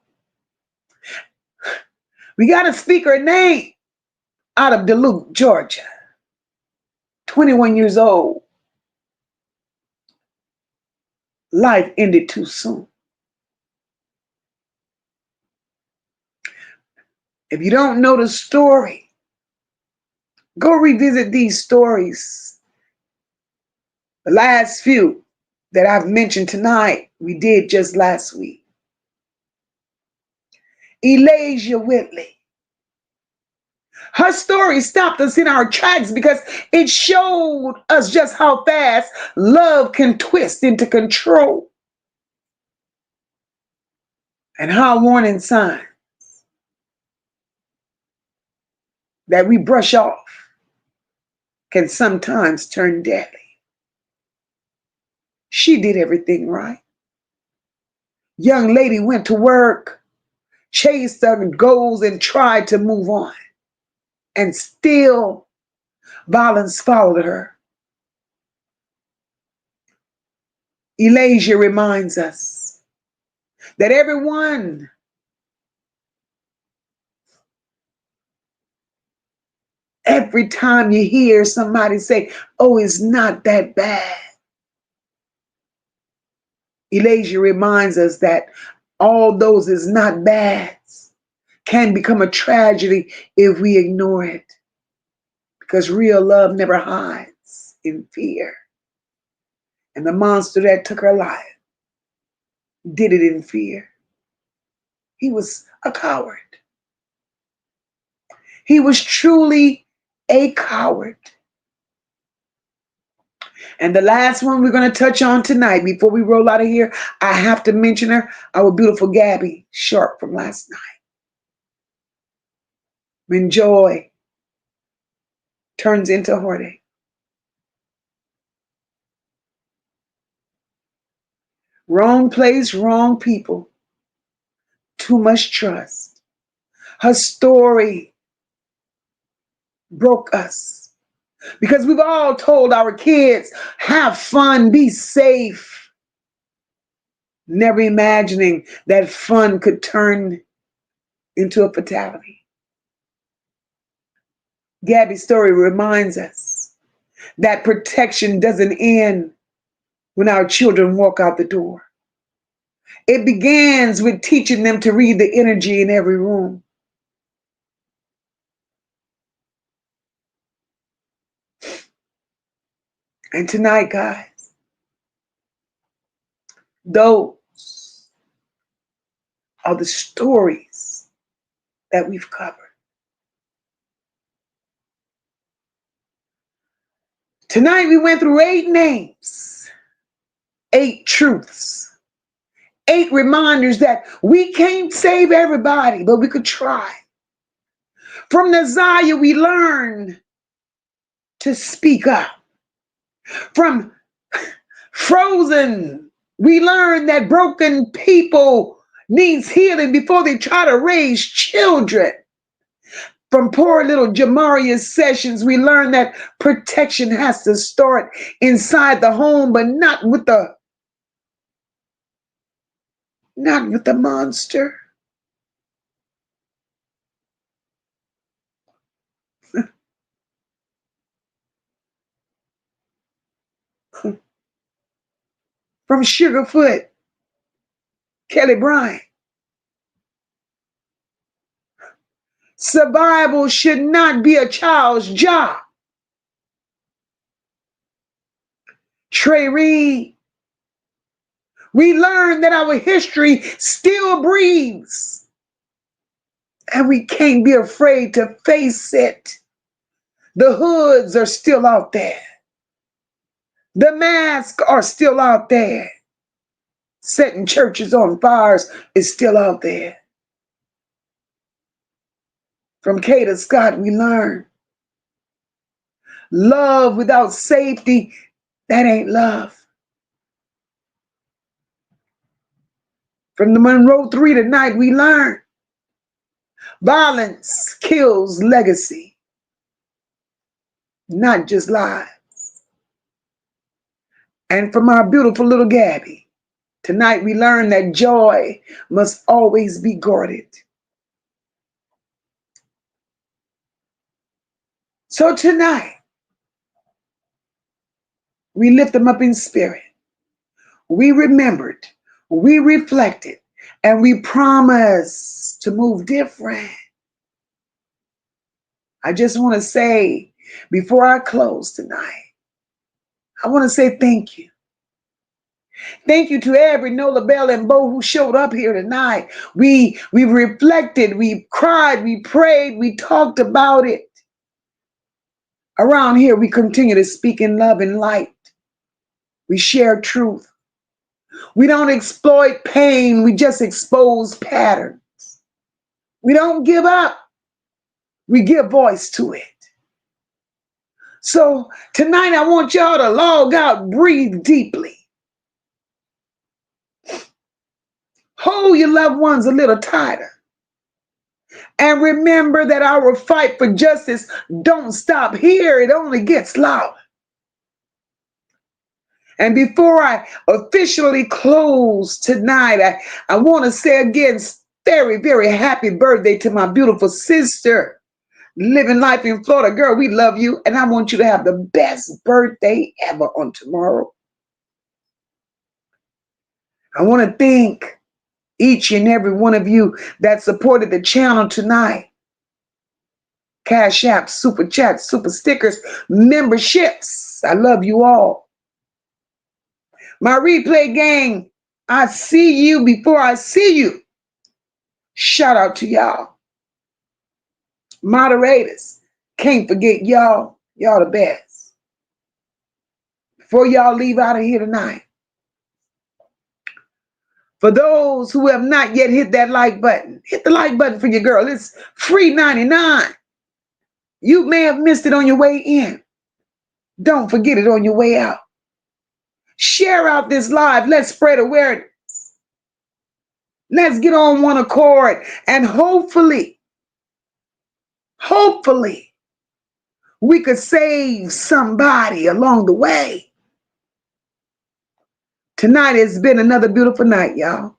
We got to speak her name out of Duluth, Georgia. 21 years old. Life ended too soon. If you don't know the story, go revisit these stories. The last few that I've mentioned tonight, we did just last week. Elajia Whitley. Her story stopped us in our tracks because it showed us just how fast love can twist into control. And how warning signs that we brush off can sometimes turn deadly. She did everything right. Young lady went to work, chased her goals, and tried to move on. And still, violence followed her. Elajia reminds us that every time you hear somebody say, oh, it's not that bad, Elajia reminds us that all those is not bad can become a tragedy if we ignore it. Because real love never hides in fear. And the monster that took her life did it in fear. He was a coward. He was truly a coward. And the last one we're going to touch on tonight, before we roll out of here, I have to mention her, our beautiful Gabby Sharpe from last night. When joy turns into heartache. Wrong place, wrong people. Too much trust. Her story broke us. Because we've all told our kids, have fun, be safe. Never imagining that fun could turn into a fatality. Gabby's story reminds us that protection doesn't end when our children walk out the door. It begins with teaching them to read the energy in every room. And tonight, guys, those are the stories that we've covered. Tonight, we went through 8 names, 8 truths, 8 reminders that we can't save everybody, but we could try. From Naziyah, we learned to speak up. From Frozen, we learned that broken people needs healing before they try to raise children. From poor little Jamaria's sessions, we learn that protection has to start inside the home, but not with the monster. From Sugarfoot, Kelli Bryant. Survival should not be a child's job. Trey Reed. We learn that our history still breathes, and we can't be afraid to face it. The hoods are still out there. The masks are still out there. Setting churches on fires is still out there. From Kada Scott, we learn love without safety, that ain't love. From the Monroe 3 tonight, we learn violence kills legacy, not just lives. And from our beautiful little Gabby, tonight we learn that joy must always be guarded. So tonight, we lift them up in spirit. We remembered, we reflected, and we promise to move different. I just want to say, before I close tonight, I want to say thank you. Thank you to every Nola Bell and Bo who showed up here tonight. We reflected, we cried, we prayed, we talked about it. Around here, we continue to speak in love and light. We share truth. We don't exploit pain. We just expose patterns. We don't give up. We give voice to it. So tonight, I want y'all to log out, breathe deeply. Hold your loved ones a little tighter. And remember that our fight for justice don't stop here. It only gets louder. And before I officially close tonight, I want to say again, very, very happy birthday to my beautiful sister, living life in Florida. Girl, we love you. And I want you to have the best birthday ever on tomorrow. I want to thank each and every one of you that supported the channel tonight. Cash App, Super Chat, Super Stickers, memberships. I love you all. My replay gang, I see you before I see you. Shout out to y'all. Moderators, can't forget y'all. Y'all the best. Before y'all leave out of here tonight, for those who have not yet hit that like button, hit the like button for your girl. It's free 99. You may have missed it on your way in. Don't forget it on your way out. Share out this live. Let's spread awareness. Let's get on one accord. And hopefully, we could save somebody along the way. Tonight has been another beautiful night, y'all.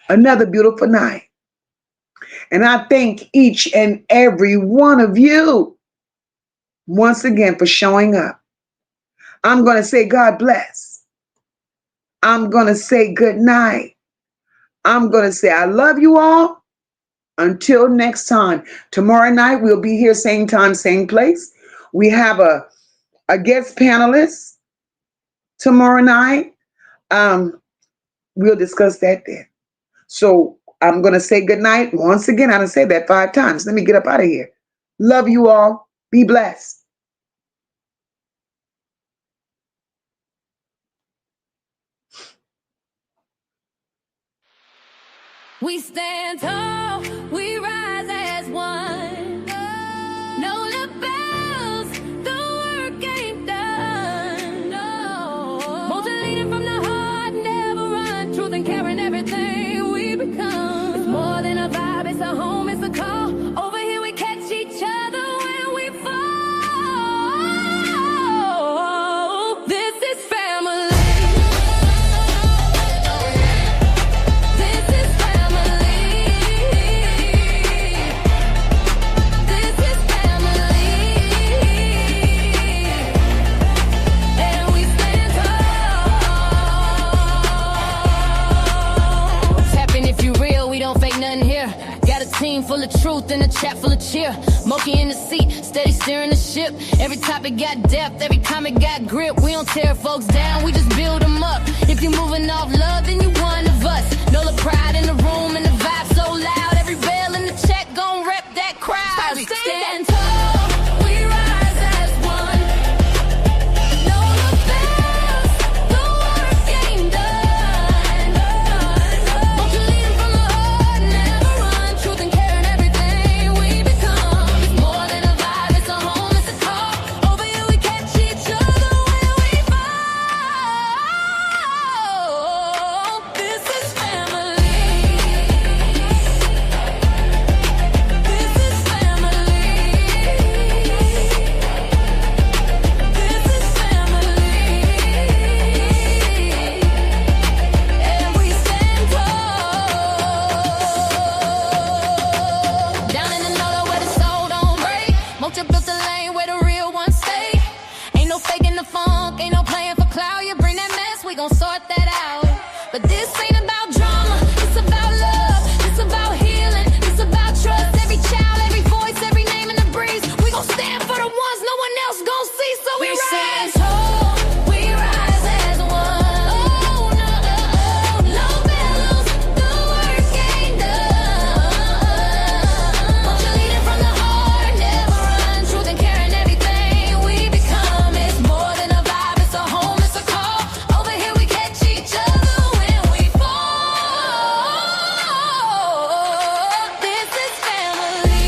Another beautiful night. And I thank each and every one of you once again for showing up. I'm going to say God bless. I'm going to say good night. I'm going to say I love you all. Until next time. Tomorrow night, we'll be here same time, same place. We have a guest panelist tomorrow night. We'll discuss that then. So I'm going to say good night. Once again, I done said that 5 times. Let me get up out of here. Love you all. Be blessed. We stand tall, we rise as one. No lapels, the work ain't done. No. Motivated from the heart, never run. Truth and caring, everything we become. It's more than a vibe, it's a home, it's a call. Over chat full of cheer. MOCA in the seat, steady steering the ship. Every topic got depth, every comment got grip. We don't tear folks down, we just build them up. If you're moving off love, then you one of us. Know the pride in the room and the vibe so loud. Every bell in the check gon' rep that crowd. We stand tall, we rise as one. Know the bells, the work ain't done. Won't you lead 'em from the heart, never run. Truth and care and everything we become. It's more than a vibe, it's a home, it's a call. Over here we catch each other when we fall. This is family. This is family. This is family. And we stand tall. Down in the north where the soul don't break. MOCA built the lane where the real ones stay. Ain't no faking the funk, ain't no playing for clout. You bring that mess, we gon' sort that out. But this ain't about drama, it's about love. It's about healing, it's about trust. Every child, every voice, every name in the breeze. We gon' stand for the ones no one else gon' see. So we rise tall, we rise as one. Oh no, low bellows, the work ain't done. Won't you lead it from the heart, never run. Truth and care and everything we become. It's more than a vibe, it's a home, it's a call. Over here we catch each other when we fall. This is family.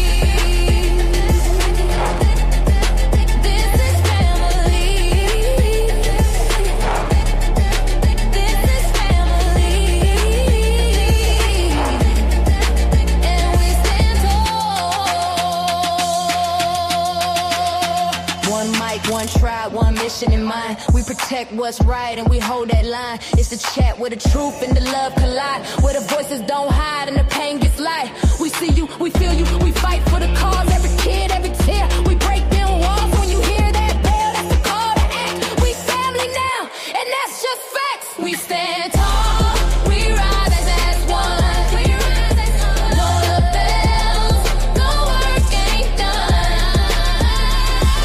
This is family. This is family. And we stand tall. One mic, one tribe, one mission in mind. We protect what's right and we hold that line. It's the chat where the truth and the love collide. Where the voices don't hide and the pain gets light. We see you, we feel you, we fight for the cause. Every kid, every tear, we break down walls. When you hear that bell, that's the call to act. We family now, and that's just facts. We stand tall, we rise as one. We rise as one. Know the bells, the work ain't done.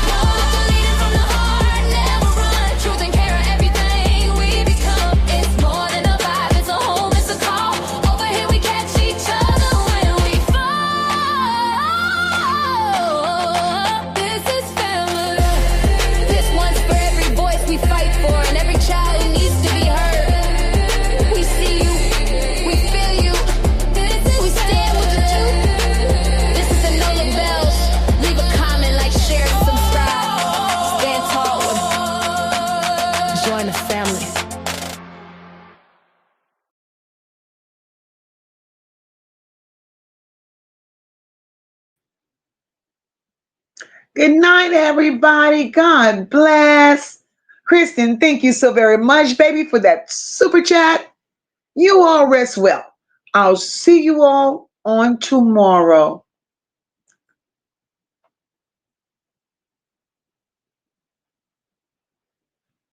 Know that you're leading from the heart, never run. Truth and care are everything we become. It's more than a vibe, it's a home, it's a call. Over here we catch each other when we fall. This is family. This one's for every voice we fight for and every child who needs to be heard. We see you, we feel you. We stand with the truth. This is the Nola Bells. Leave a comment, like, share, subscribe. Stand tall with join the family. Good night, everybody. God bless. Kristen, thank you so very much, baby, for that super chat. You all rest well. I'll see you all on tomorrow.